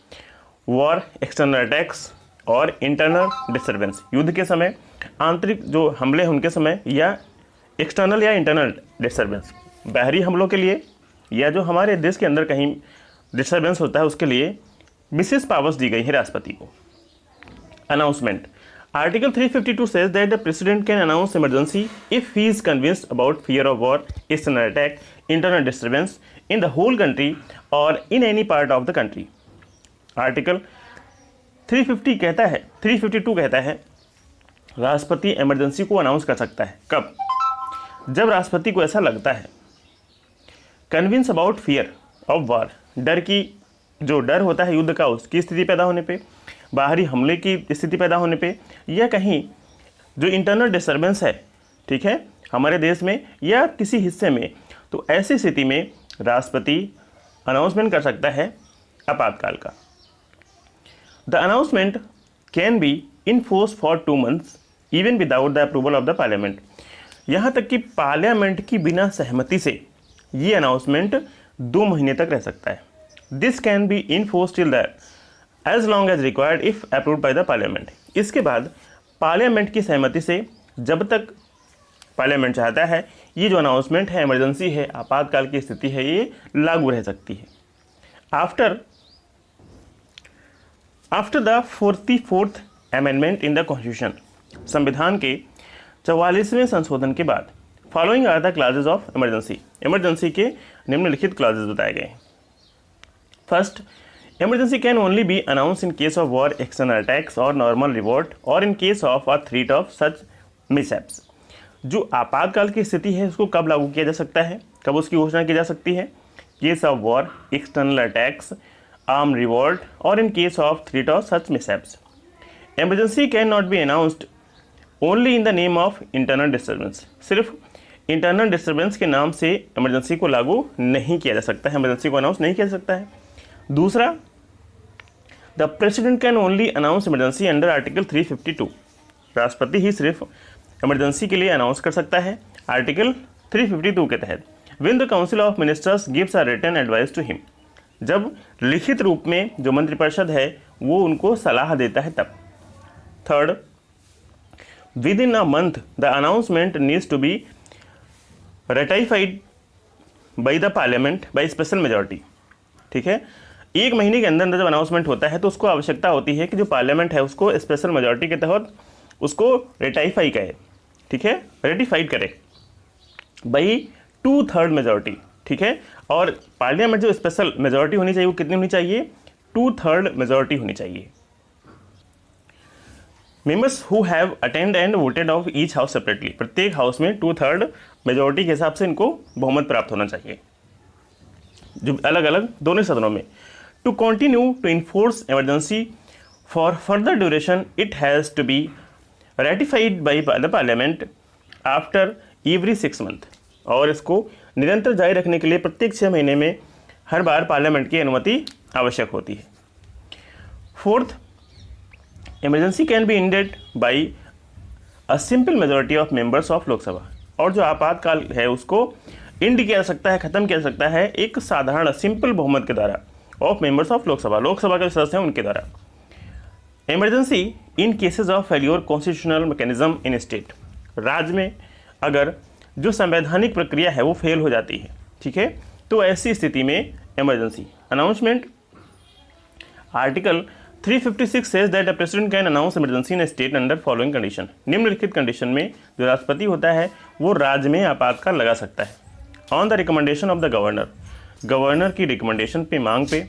वॉर, एक्सटर्नल अटैक्स और इंटरनल डिस्टर्बेंस, युद्ध के समय आंतरिक जो हमले हैं उनके समय, या एक्सटर्नल या इंटरनल डिस्टर्बेंस, बाहरी हमलों के लिए या जो हमारे देश के अंदर कहीं डिस्टर्बेंस होता है उसके लिए विशेष पावर्स दी गई है राष्ट्रपति को। Announcement, article 352 says that the president can announce emergency if he is convinced about fear of war, external attack, internal disturbance in the whole country or in any part of the country. Article 352 कहता है राष्ट्रपति emergency को announce कर सकता है। कब? जब राष्ट्रपति को ऐसा लगता है, convince about fear of war, डर की, जो डर होता है युद्ध का उसकी स्थिति पैदा होने पे, बाहरी हमले की स्थिति पैदा होने पे, या कहीं जो इंटरनल डिस्टर्बेंस है, ठीक है, हमारे देश में या किसी हिस्से में, तो ऐसी स्थिति में राष्ट्रपति अनाउंसमेंट कर सकता है आपातकाल का। The announcement can be in force for 2 months even without the approval of the parliament. यहाँ तक कि पार्लियामेंट की बिना सहमति से ये अनाउंसमेंट 2 महीने तक रह सकता है। This can be in force till that as long as required if approved by the parliament. इसके बाद पार्लियामेंट की सहमति से जब तक पार्लियामेंट चाहता है ये जो अनाउंसमेंट है, इमरजेंसी है, आपातकाल की स्थिति है, ये लागू रह सकती है। After the 44th amendment in the constitution, संविधान के 44वें संशोधन के बाद, following are the classes of emergency. Emergency के निम्नलिखित क्लासेज बताए गए हैं। First, emergency can only be announced in case of war, external attacks or normal revolt or in case of a threat of such mishaps। जो आपातकाल की स्थिति है उसको कब लागू किया जा सकता है, कब उसकी घोषणा की जा सकती है? Case of war, external attacks, arm revolt or in case of threat of such mishaps. Emergency can not be announced only in the name of internal disturbance. सिर्फ इंटरनल डिस्टर्बेंस के नाम से इमरजेंसी को लागू नहीं किया जा सकता है, इमरजेंसी को अनाउंस नहीं किया जा सकता है। दूसरा, the president can only announce emergency under article 352। राष्ट्रपति ही सिर्फ इमरजेंसी के लिए अनाउंस कर सकता है आर्टिकल 352 के तहत। When the council of ministers gives a written advice to him, जब लिखित रूप में जो मंत्रिपरिषद है वो उनको सलाह देता है तब। Third, within a month the announcement needs to be ratified by the parliament by special majority. ठीक है, 1 महीने के अंदर जब अनाउंसमेंट होता है तो उसको आवश्यकता होती है कि जो पार्लियामेंट है उसको स्पेशल मेजॉरिटी के तहत उसको रेटिफाई करे, ठीक है, रेटिफाइड करे बाई 2/3 मेजॉरिटी। ठीक है, और पार्लियामेंट जो स्पेशल मेजॉरिटी होनी चाहिए वो कितनी होनी चाहिए? 2/3 मेजॉरिटी होनी चाहिए। Members who have attend and voted of each house separately, प्रत्येक हाउस में 2/3 मेजोरिटी के हिसाब से इनको बहुमत प्राप्त होना चाहिए, जो अलग अलग दोनों सदनों में। To continue to enforce emergency for further duration it has to be ratified by the parliament after every 6 month, और इसको निरंतर जारी रखने के लिए प्रत्येक 6 महीने में हर बार पार्लियामेंट की अनुमति आवश्यक होती है। Fourth, emergency can be ended by a simple majority of members of Lok Sabha, और जो आपातकाल है उसको इंड किया जा सकता है, खत्म किया जा सकता है एक साधारण सिंपल बहुमत के द्वारा of members of Lok Sabha, Lok Sabha के सदस्य हैं उनके द्वारा। Emergency in cases of failure constitutional mechanism in state, राज्य में अगर जो संवैधानिक प्रक्रिया है वो फेल हो जाती है, ठीक है, तो ऐसी स्थिति में emergency announcement, article 356 says that the president can announce emergency in state under following condition, निम्नलिखित कंडीशन में जो राष्ट्रपति होता है वो राज्य में आपातकाल लगा सकता है। On the recommendation of the governor, governor की रिकमेंडेशन पे, मांग पे,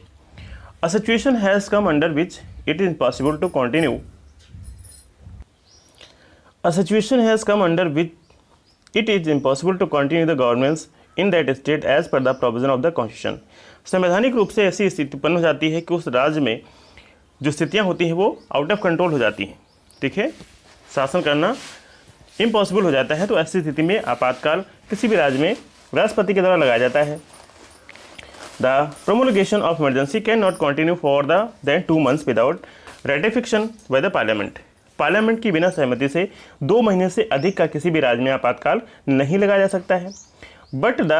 a situation has come under which it is impossible to continue, a situation has come under which it is impossible to continue the governance in that state as per the provision of the constitution, संवैधानिक रूप से ऐसी स्थिति उत्पन्न हो जाती है कि उस राज्य में जो स्थितियाँ होती हैं वो आउट ऑफ कंट्रोल हो जाती हैं, ठीक है, शासन करना इम्पॉसिबल हो जाता है, तो ऐसी स्थिति में आपातकाल किसी भी राज्य में राष्ट्रपति के द्वारा लगाया जाता है। The promulgation of emergency can not continue for then 2 months without ratification by the parliament, parliament की बिना सहमति से 2 महीने से अधिक का किसी भी राज्य में आपातकाल नहीं लगाया जा सकता है। But the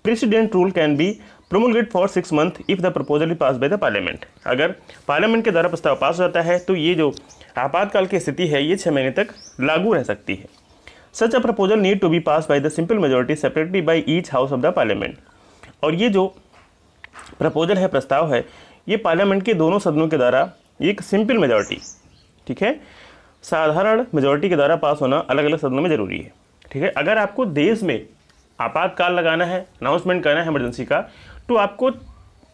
president rule can be promulgate for 6 month if the proposal pass by the parliament, अगर पार्लियामेंट के द्वारा प्रस्ताव पास हो जाता है तो ये जो आपातकाल की स्थिति है ये 6 महीने तक लागू रह सकती है। Such a proposal need to be pass by the simple majority separately by each house of the parliament, और ये जो प्रपोजल है, प्रस्ताव है, ये पार्लियामेंट के दोनों सदनों के द्वारा एक सिंपल मेजोरिटी, ठीक है, साधारण मेजोरिटी के द्वारा पास होना अलग अलग सदनों में जरूरी है, ठीक है। अगर आपको देश में आपातकाल लगाना है, अनाउंसमेंट करना है इमरजेंसी का, तो आपको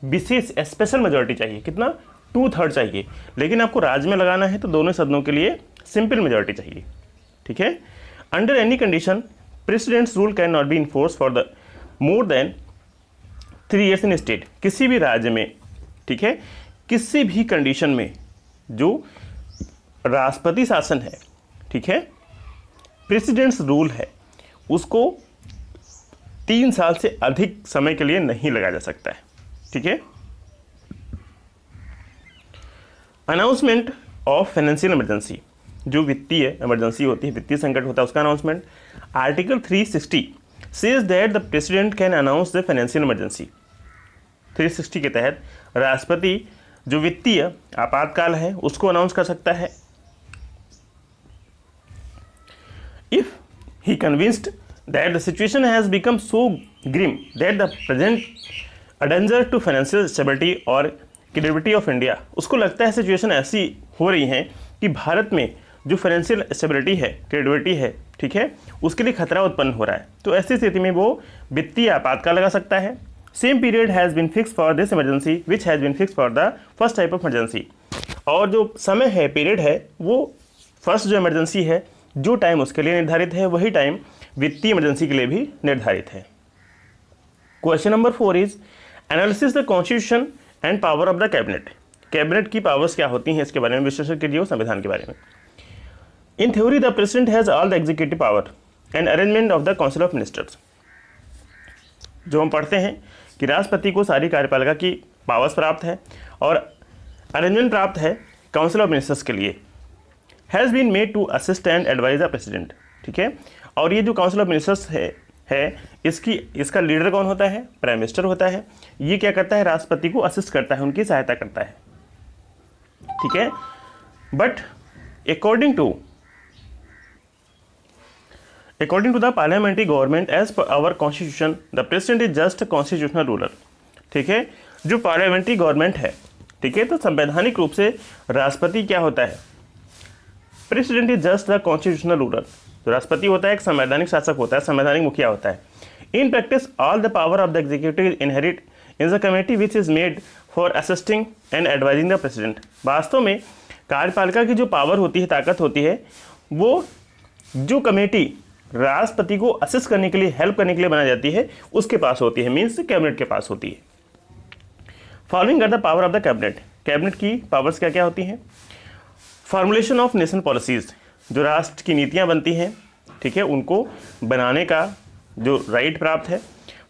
विशेष स्पेशल मेजोरिटी चाहिए, कितना 2/3 चाहिए, लेकिन आपको राज्य में लगाना है तो दोनों सदनों के लिए सिंपल मेजोरिटी चाहिए, ठीक है। Under any condition presidents rule can not B enforce for the more than 3 years in state, किसी भी राज्य में, ठीक है, किसी भी कंडीशन में जो राष्ट्रपति शासन है, ठीक है, प्रेसिडेंट्स रूल है, उसको 3 साल से अधिक समय के लिए नहीं लगाया जा सकता है, ठीक है। अनाउंसमेंट ऑफ फाइनेंशियल इमरजेंसी, जो वित्तीय इमरजेंसी होती है, वित्तीय संकट होता है, उसका announcement. Article 360 says that the president can announce the financial emergency. 360 के तहत राष्ट्रपति जो वित्तीय आपातकाल है उसको अनाउंस कर सकता है if he convinced that the situation has become so grim that the present a danger to financial stability or credibility of India, उसको लगता है सिचुएशन ऐसी हो रही है कि भारत में जो फाइनेंशियल स्टेबिलिटी है, क्रेडिबिलिटी है, ठीक है, उसके लिए खतरा उत्पन्न हो रहा है, तो ऐसी स्थिति में वो वित्तीय आपातकाल लगा सकता है। Same period has been fix for this emergency which has been fix for the first type of emergency, और जो समय है, पीरियड है, वो फर्स्ट जो इमरजेंसी है, जो टाइम उसके लिए निर्धारित है वही टाइम वित्तीय इमरजेंसी के लिए भी निर्धारित है। Question number 4 is analysis the constitution and power of the cabinet, cabinet की पावर्स क्या होती हैं इसके बारे में विश्लेषण कीजिए, संविधान के बारे में। In theory the president has all the executive power and arrangement of the council of ministers, जो हम पढ़ते हैं कि राष्ट्रपति को सारी कार्यपालिका की पावर्स प्राप्त है और अरेंजमेंट प्राप्त है काउंसिल ऑफ मिनिस्टर्स के लिए। Has been made to assist and advise the president, ठीक है, और ये जो काउंसिल ऑफ मिनिस्टर्स है इसका लीडर कौन होता है? प्राइम मिनिस्टर होता है। ये क्या करता है? राष्ट्रपति को असिस्ट करता है, उनकी सहायता करता है, ठीक है। But according to the parliamentary government as per our constitution the president is just constitutional ruler, ठीक है। जो पार्लियामेंट्री गवर्नमेंट है, ठीक है, तो संवैधानिक रूप से राष्ट्रपति क्या होता है? President is just the constitutional ruler, तो राष्ट्रपति होता है एक संवैधानिक शासक होता है, संवैधानिक मुखिया होता है। In practice all the power of the executive inherit in the committee which is made for assisting and advising the president, वास्तव में कार्यपालिका की जो पावर होती है, ताकत होती है, वो जो कमेटी राष्ट्रपति को असिस्ट करने के लिए, हेल्प करने के लिए बनाई जाती है, उसके पास होती है, मीन्स कैबिनेट के पास होती है। Following are the power of the cabinet. Cabinet की पावर्स क्या क्या होती हैं? फॉर्मुलेशन ऑफ नेशनल पॉलिसीज, जो राष्ट्र की नीतियां बनती हैं, ठीक है, उनको बनाने का जो राइट प्राप्त है।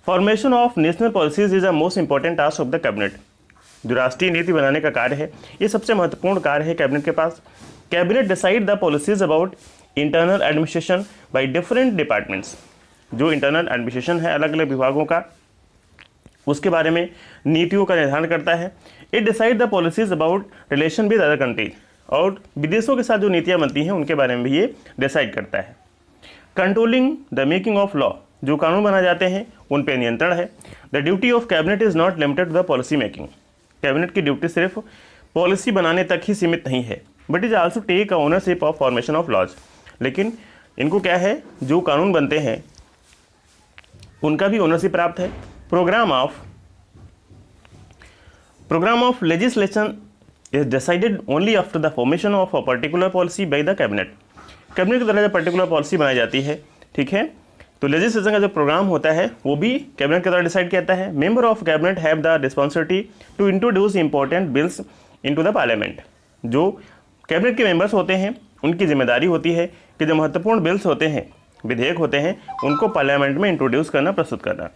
Formation of national policies is a most important task of the cabinet. जो राष्ट्रीय नीति बनाने का कार्य है, ये सबसे महत्वपूर्ण कार्य है कैबिनेट के पास। Cabinet decide the policies about internal administration by different departments. जो इंटरनल एडमिनिस्ट्रेशन है अलग अलग विभागों का, उसके बारे में नीतियों का निर्धारण करता है। It decide the policies about relation with other countries, और विदेशों के साथ जो नीतियाँ बनती हैं उनके बारे में भी ये डिसाइड करता है। Controlling the making of law, जो कानून बनाए जाते हैं उन पर नियंत्रण है। The duty of cabinet is not limited to the policy making. Cabinet की ड्यूटी सिर्फ पॉलिसी बनाने तक ही सीमित नहीं है, but is also take ownership of formation of laws. लेकिन इनको क्या है, जो कानून बनते हैं उनका भी ओनरशिप प्राप्त है। Programme of legislation is decided only after the formation of a particular policy by the cabinet. Cabinet के द्वारा जब पर्टिकुलर पॉलिसी बनाई जाती है, ठीक है, तो लेजिस्लेशन का जो प्रोग्राम होता है वो भी कैबिनेट के द्वारा डिसाइड किया जाता है। Member of cabinet have the responsibility to introduce important bills into the parliament. जो कैबिनेट के मेंबर्स होते हैं उनकी जिम्मेदारी होती है कि जो महत्वपूर्ण बिल्स होते हैं, विधेयक होते हैं, उनको पार्लियामेंट में इंट्रोड्यूस करना, प्रस्तुत करना।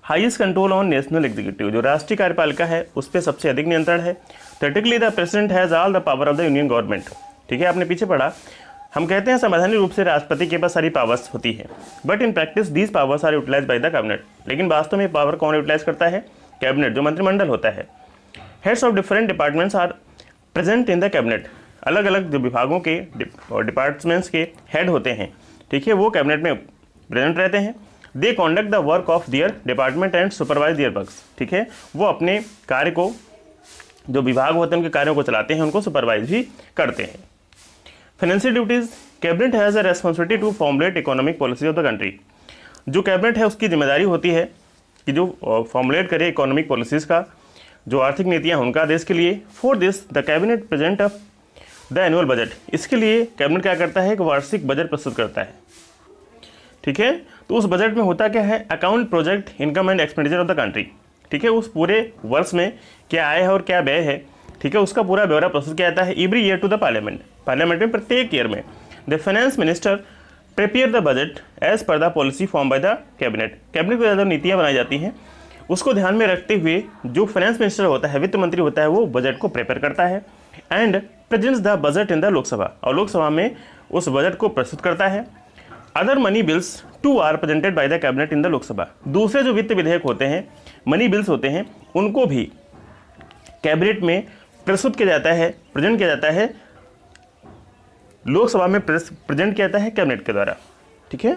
Highest control on national executive, जो राष्ट्रीय कार्यपालिका है उस पर सबसे अधिक नियंत्रण है। Theoretically the president has all the power of the union government. ठीक है, आपने पीछे पढ़ा, हम कहते हैं संवैधानिक रूप से राष्ट्रपति के पास सारी पावर्स होती है, but in practice these powers are utilise by the cabinet. लेकिन वास्तव में पावर कौन यूटिलाइज करता है? कैबिनेट, जो मंत्रिमंडल होता है। Heads of different departments are present in the cabinet. अलग अलग जो विभागों के और डिपार्टमेंट्स के हेड होते हैं, ठीक है, वो कैबिनेट में प्रेजेंट रहते हैं। They conduct the work of their department and supervise their works. ठीक है, वो अपने कार्य को, जो विभाग होते हैं उनके कार्यों को चलाते हैं, उनको सुपरवाइज भी करते हैं। Financial duties, cabinet has a responsibility to formulate economic policy of the country. जो कैबिनेट है उसकी जिम्मेदारी होती है कि जो फॉर्मुलेट करे इकोनॉमिक पॉलिसीज़ का, जो आर्थिक नीतियाँ उनका देश के लिए। For this the cabinet present up the annual budget. इसके लिए कैबिनेट क्या करता है कि वार्षिक बजट प्रस्तुत करता है। ठीक है, तो उस बजट में होता क्या है? Account, project, income and expenditure of the country. ठीक है, उस पूरे वर्ष में क्या आय है और क्या व्यय है, ठीक है, उसका पूरा ब्यौरा प्रस्तुत किया जाता है every year to the parliament. Parliament में प्रत्येक ईयर में the finance minister prepare the budget as per the policy form by the cabinet. Cabinet को जो नीतियाँ बनाई जाती हैं उसको ध्यान में रखते हुए जो फाइनेंस मिनिस्टर होता है, वित्त मंत्री होता है, वो बजट को प्रिपेयर करता है and presents the budget in the Lok Sabha, और लोकसभा में उस बजट को प्रस्तुत करता है। Other money bills too are presented by the cabinet in the Lok Sabha. दूसरे जो वित्त विधेयक होते हैं, मनी बिल्स होते हैं, उनको भी कैबिनेट में प्रस्तुत किया जाता है, प्रेजेंट किया जाता है, लोकसभा में प्रेजेंट किया जाता है कैबिनेट के द्वारा। ठीक है,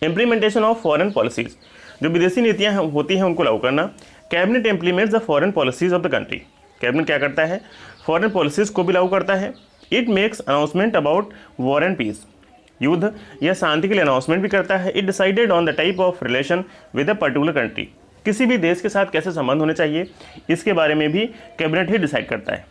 इम्प्लीमेंटेशन ऑफ फॉरेन पॉलिसीज, जो विदेशी नीतियां होती हैं उनको लागू करना। Cabinet implements the foreign policies of the country. Cabinet क्या करता है? फॉरेन पॉलिसीज को भी लागू करता है। It makes announcement about war and peace, युद्ध या शांति के लिए अनाउंसमेंट भी करता है। It decided on the type of relation with a particular country. किसी भी देश के साथ कैसे संबंध होने चाहिए, इसके बारे में भी कैबिनेट ही डिसाइड करता है।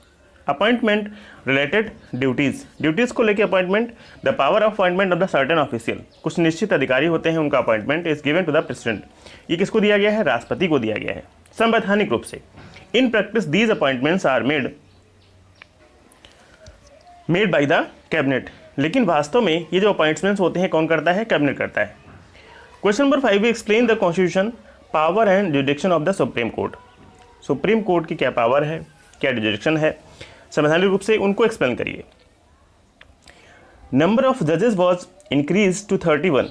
अपॉइंटमेंट रिलेटेड ड्यूटीज़, ड्यूटीज़ को लेकर appointment. The power of appointment of the certain official, कुछ निश्चित अधिकारी होते हैं, उनका appointment is given to the president. ये किसको दिया गया है? राष्ट्रपति को दिया गया है संवैधानिक रूप से। In practice these appointments are made by the cabinet. लेकिन वास्तव में ये जो अपॉइंटमेंट्स होते हैं कौन करता है? कैबिनेट करता है। Question number 5, explain the constitution, power and जुडिक्शन of the supreme court. Supreme court की क्या पावर है, क्या जुडिक्शन है, संवैधानिक रूप से उनको एक्सप्लेन करिए। नंबर ऑफ जजेस वॉज इंक्रीज टू 31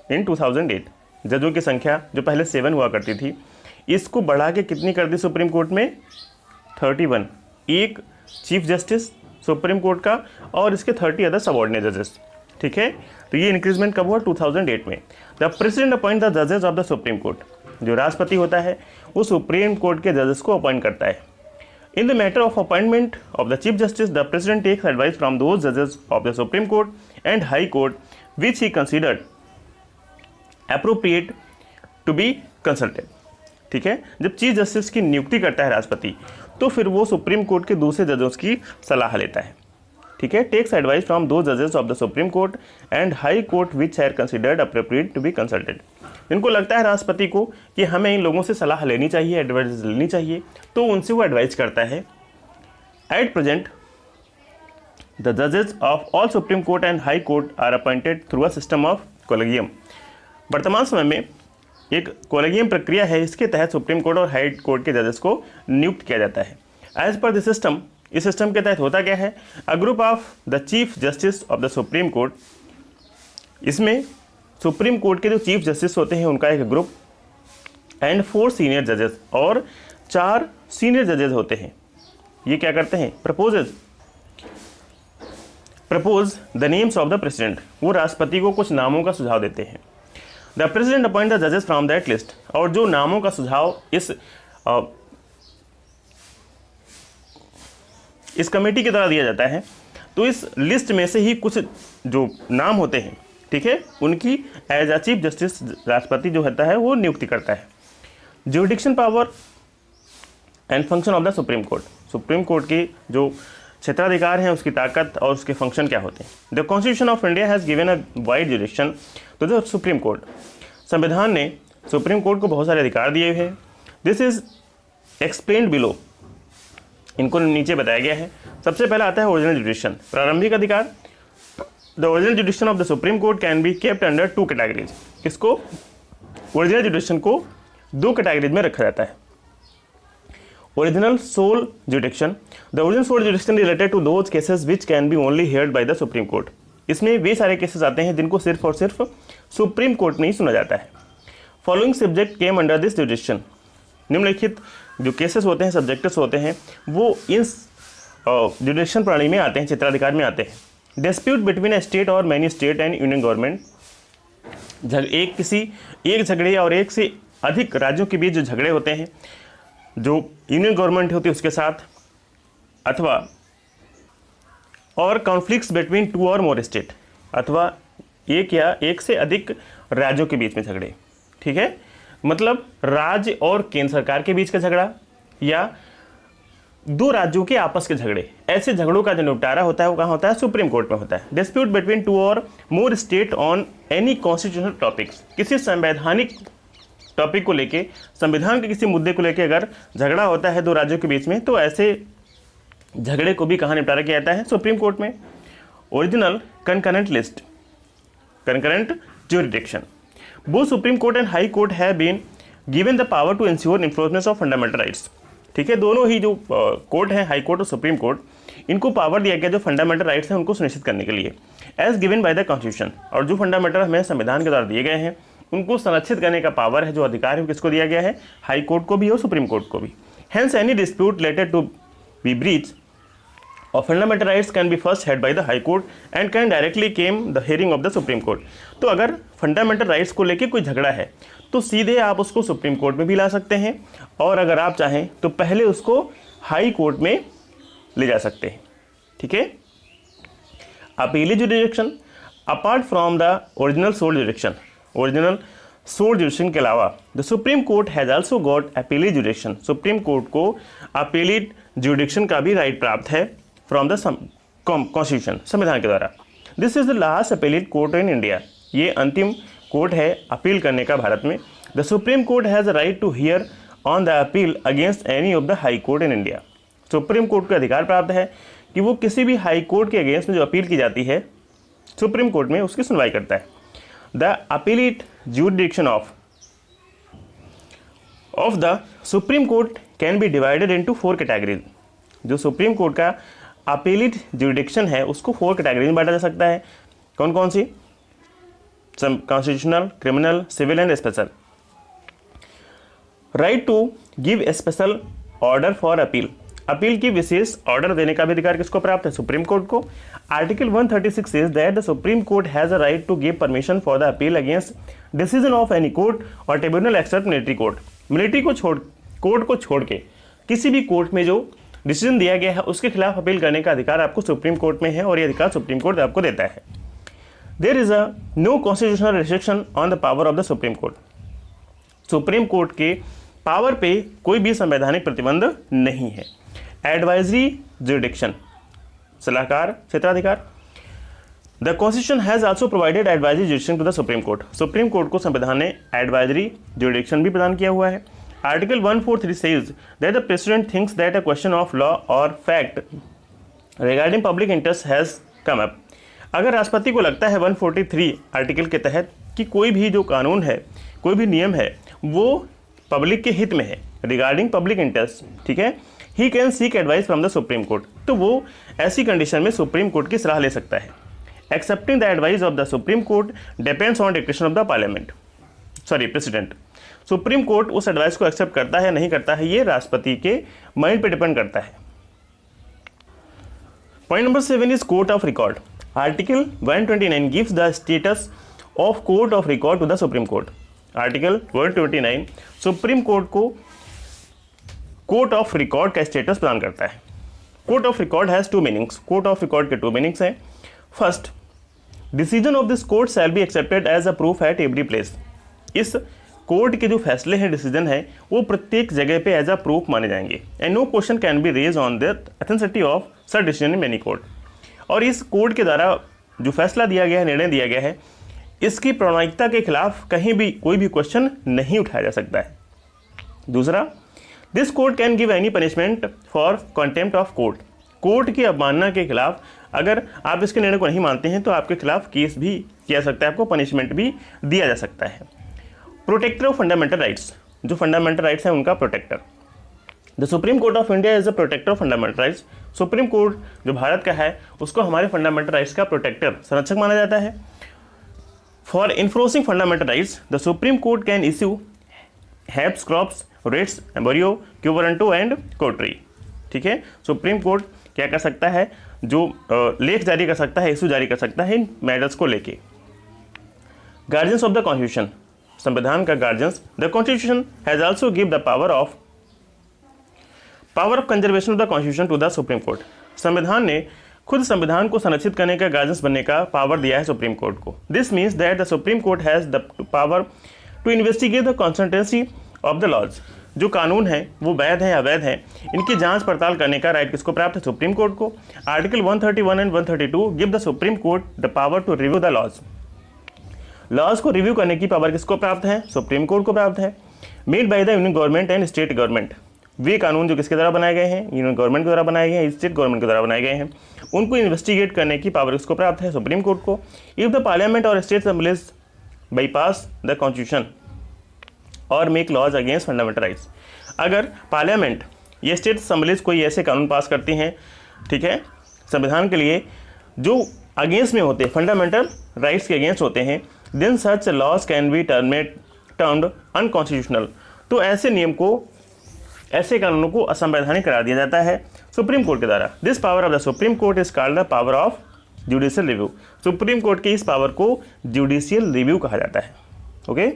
इन 2008। जजों की संख्या जो पहले 7 हुआ करती थी, इसको बढ़ा के कितनी कर दी सुप्रीम कोर्ट में? 31। एक चीफ जस्टिस सुप्रीम कोर्ट का और इसके 30 अदर सबऑर्डिनेट जजेस। ठीक है, तो ये इंक्रीजमेंट कब हुआ? 2008 में। द प्रेसिडेंट अपॉइंट द जजेस ऑफ द सुप्रीम कोर्ट। जो राष्ट्रपति होता है वो सुप्रीम कोर्ट के जजेस को अपॉइंट करता है। In the matter of appointment of the chief justice, the president takes advice from those जजेस of the supreme court and high court which he considered appropriate to be consulted. ठीक है, जब chief justice की नियुक्ति करता है राष्ट्रपति, तो फिर वो सुप्रीम कोर्ट के दूसरे जजों की सलाह लेता है, ठीक है। टेक्स एडवाइस फ्रॉम दो जजेस of the supreme court and high court which are considered appropriate to be consulted. इनको लगता है राष्ट्रपति को कि हमें इन लोगों से सलाह लेनी चाहिए, एडवाइस लेनी चाहिए, तो उनसे वो एडवाइस करता है। एट प्रेजेंट द जजेस of all Supreme court and high Court are appointed through a system of collegium. वर्तमान समय में एक कोलेगियम प्रक्रिया है, इसके तहत सुप्रीम कोर्ट और हाई कोर्ट के जजेस को नियुक्त किया जाता है। एज पर द सिस्टम, इस सिस्टम के तहत होता क्या है, a group of the chief justice of the supreme court, इसमें सुप्रीम कोर्ट के जो चीफ जस्टिस होते हैं उनका एक ग्रुप, एंड 4 सीनियर जजेस, और 4 सीनियर जजेस होते हैं। ये क्या करते हैं, propose the names of the president, वो राष्ट्रपति को कुछ नामों का सुझाव देते हैं। द प्रेसिडेंट अपॉइंट द जजेस फ्रॉम दैट लिस्ट, और जो नामों का सुझाव इस कमेटी के द्वारा दिया जाता है, तो इस लिस्ट में से ही कुछ जो नाम होते हैं, ठीक है, उनकी एज अ चीफ जस्टिस राष्ट्रपति जो होता है वो नियुक्ति करता है। Jurisdiction power and function of the supreme court, supreme court की जो क्षेत्राधिकार हैं उसकी ताकत और उसके फंक्शन क्या होते हैं। The constitution of India has given a wide jurisdiction to the supreme court, संविधान ने सुप्रीम कोर्ट को बहुत सारे अधिकार दिए हुए हैं। दिस इज एक्सप्लेन्ड बिलो, इनको नीचे बताया गया है। सबसे पहला आता है ओरिजिनल ज्यूरिडिक्शन, प्रारंभिक अधिकार। The original jurisdiction of the supreme court can be kept under 2 categories, इसको ओरिजिनल ज्यूरिडिक्शन को 2 कैटेगरीज में रखा जाता है। Original sole jurisdiction, the original sole jurisdiction related to those cases which can be only heard by the supreme court, इसमें वे सारे cases आते हैं जिनको सिर्फ और सिर्फ सुप्रीम कोर्ट में ही सुना जाता है। Following subject came under this jurisdiction, निम्नलिखित जो केसेस होते हैं, सब्जेक्ट्स होते हैं, वो इस ज्यूरिडिक्शन प्रणाली में आते हैं, क्षेत्राधिकार में आते हैं। डिस्प्यूट बिटवीन ए स्टेट और many state and union government, एक झगड़े और एक से अधिक राज्यों के बीच जो झगड़े होते हैं, जो यूनियन गवर्नमेंट होती है उसके साथ, अथवा और कॉन्फ्लिक्ट्स बिटवीन 2 और मोर स्टेट, अथवा एक या एक से अधिक राज्यों के बीच में झगड़े, ठीक है, मतलब राज्य और केंद्र सरकार के बीच का झगड़ा या 2 राज्यों के आपस के झगड़े, ऐसे झगड़ों का जो निपटारा होता है वो कहाँ होता है, सुप्रीम कोर्ट में होता है। डिस्प्यूट बिटवीन 2 और more state on any constitutional topics, किसी संवैधानिक टॉपिक को लेके, संविधान के किसी मुद्दे को लेके अगर झगड़ा होता है 2 राज्यों के बीच में, तो ऐसे झगड़े को भी कहाँ निपटारा किया जाता है, सुप्रीम कोर्ट में। Original concurrent list, concurrent jurisdiction, both supreme court and high court have been given the power to ensure enforcement of fundamental rights, ठीक है, दोनों ही जो कोर्ट हैं, हाई कोर्ट और सुप्रीम कोर्ट, इनको पावर दिया गया जो फंडामेंटल राइट्स हैं उनको सुनिश्चित करने के लिए, as given by the constitution, और जो फंडामेंटल हमें संविधान के द्वारा दिए गए हैं उनको संरक्षित करने का पावर है, जो अधिकार है किसको दिया गया है, हाई कोर्ट को भी और सुप्रीम कोर्ट को भी। Hence any dispute related to be breach of fundamental rights can be first heard by the high court and can directly came the hearing of the supreme court। तो अगर fundamental rights को लेके कोई झगड़ा है तो सीधे आप उसको सुप्रीम कोर्ट में भी ला सकते हैं, और अगर आप चाहें तो पहले उसको हाई कोर्ट में ले जा सकते हैं, ठीक है। अपीली jurisdiction, apart from the original sole jurisdiction, original sole jurisdiction के अलावा the supreme court has also got अपीली ज्यूरिडिक्शन, सुप्रीम कोर्ट को अपीली ज्यूरिडिक्शन का भी राइट प्राप्त है फ्रॉम द कॉन्स्टिट्यूशन, संविधान के द्वारा। This is the last appellate court in India, ये अंतिम कोर्ट है अपील करने का भारत में। The supreme court has a right to hear on the appeal against any of the high court in India, supreme court को अधिकार प्राप्त है कि वो किसी भी हाई कोर्ट के अगेंस्ट में जो अपील की जाती है सुप्रीम कोर्ट में उसकी सुनवाई करता है। The appellate jurisdiction of the supreme court can B divided into 4 categories, जो सुप्रीम कोर्ट का अपीलेट ज्यूरिडिक्शन है उसको 4 कैटेगरी में बांटा जा सकता है। कौन कौन सी, constitutional, criminal, civil and special. Right to give special order for appeal, appeal की विशेष ऑर्डर देने का भी अधिकार किसको प्राप्त है, सुप्रीम कोर्ट को। Article 136 says that the supreme court has a right to give permission for the appeal against decision of any court or tribunal except military court, military को कोर्ट को छोड़ के किसी भी कोर्ट में जो डिसीजन दिया गया है उसके खिलाफ अपील करने का अधिकार आपको सुप्रीम कोर्ट में है, और ये अधिकार सुप्रीम कोर्ट आपको देता है। There is a no constitutional restriction on the power of the supreme court, supreme court के पावर पे कोई भी संवैधानिक प्रतिबंध नहीं है। एडवाइजरी जुरिडिक्शन, सलाहकार क्षेत्राधिकार। The constitution has also provided advisory jurisdiction to the supreme court. Supreme court को संविधान ने एडवाइजरी जुरिडिक्शन भी प्रदान किया हुआ है। Article 143 says that the president thinks that a question of law or fact regarding public interest has come up। अगर राष्ट्रपति को लगता है 143 आर्टिकल के तहत कि कोई भी जो कानून है, कोई भी नियम है, वो पब्लिक के हित में है, रिगार्डिंग पब्लिक इंटरेस्ट, ठीक है, he can seek advice from the supreme Court, तो वो ऐसी कंडीशन में सुप्रीम कोर्ट की सलाह ले सकता है। Excepting the advice of the supreme Court depends on discretion of the parliament, sorry president. Supreme Court उस एडवाइस को एक्सेप्ट करता है नहीं करता है, ये राष्ट्रपति के माइंड पे डिपेंड करता है। Point number 7 is court of record. Article 129 gives the status of court of record to the supreme court. Article 129 supreme court को कोर्ट ऑफ रिकॉर्ड का स्टेटस प्रदान करता है। Court of record has two meanings. Court of record के 2 meanings हैं। First, decision of this court shall be accepted as a proof at every place. इस court के जो फैसले हैं, डिसीजन है, वो प्रत्येक जगह पे एज अ प्रूफ माने जाएंगे। And no question can be raise on the authenticity of such decision in many court. और इस कोर्ट के द्वारा जो फैसला दिया गया है, निर्णय दिया गया है, इसकी प्रामाणिकता के खिलाफ कहीं भी कोई भी क्वेश्चन नहीं उठाया जा सकता है। दूसरा, this court can give any punishment for contempt of court. Court की अवमानना के खिलाफ अगर आप इसके निर्णय को नहीं मानते हैं तो आपके खिलाफ केस भी किया सकता है, आपको पनिशमेंट भी दिया जा सकता है। प्रोटेक्टर ऑफ फंडामेंटल राइट्स, जो फंडामेंटल राइट्स हैं उनका protector. The supreme court of India is the protector of fundamental rights. Supreme court जो भारत का है उसको हमारे फंडामेंटल राइट्स का प्रोटेक्टर, संरक्षक माना जाता है। For enforcing fundamental rights the supreme court can issue habeas corpus writs embryo quo warranto and certiorari, ठीक है। सुप्रीम कोर्ट क्या कर सकता है, जो लेख जारी कर सकता है, इशू जारी कर सकता है इन मैटर्स को लेके। गार्जियंस ऑफ द कॉन्स्टिट्यूशन, संविधान का guardians. The constitution has also give the power of conservation of the constitution to the supreme court. संविधान ने खुद संविधान को संरक्षित करने का, गार्जियंस बनने का पावर दिया है सुप्रीम कोर्ट को। This means that the supreme court has the power to investigate the consistency of the laws. जो कानून है वो वैध है या अवैध है, इनकी जांच पड़ताल करने का राइट किसको प्राप्त है, सुप्रीम कोर्ट को। Article 131 and 132 give the supreme court the power to review the laws. Laws को रिव्यू करने की पावर किसको प्राप्त है, सुप्रीम कोर्ट को प्राप्त है। Made by the union government and state government. वे कानून जो किसके द्वारा बनाए गए हैं, यूनियन गवर्नमेंट के द्वारा बनाए गए हैं, स्टेट गवर्नमेंट के द्वारा बनाए गए हैं, उनको इन्वेस्टिगेट करने की पावर किसको प्राप्त है, सुप्रीम कोर्ट को। If the parliament or state assemblies bypass the constitution or make laws against fundamental rights. अगर पार्लियामेंट या स्टेट असेंबलीज कोई ऐसे कानून पास करती हैं, ठीक है, संविधान के लिए जो अगेंस्ट में होते हैं, फंडामेंटल राइट्स के अगेंस्ट होते हैं, then such laws can be termed unconstitutional. तो ऐसे नियम को, ऐसे कानूनों को असंवैधानिक करार दिया जाता है सुप्रीम कोर्ट के द्वारा। This power of the supreme court is called the power of judicial review. Supreme court की इस पावर को जुडिशियल रिव्यू कहा जाता है। ओके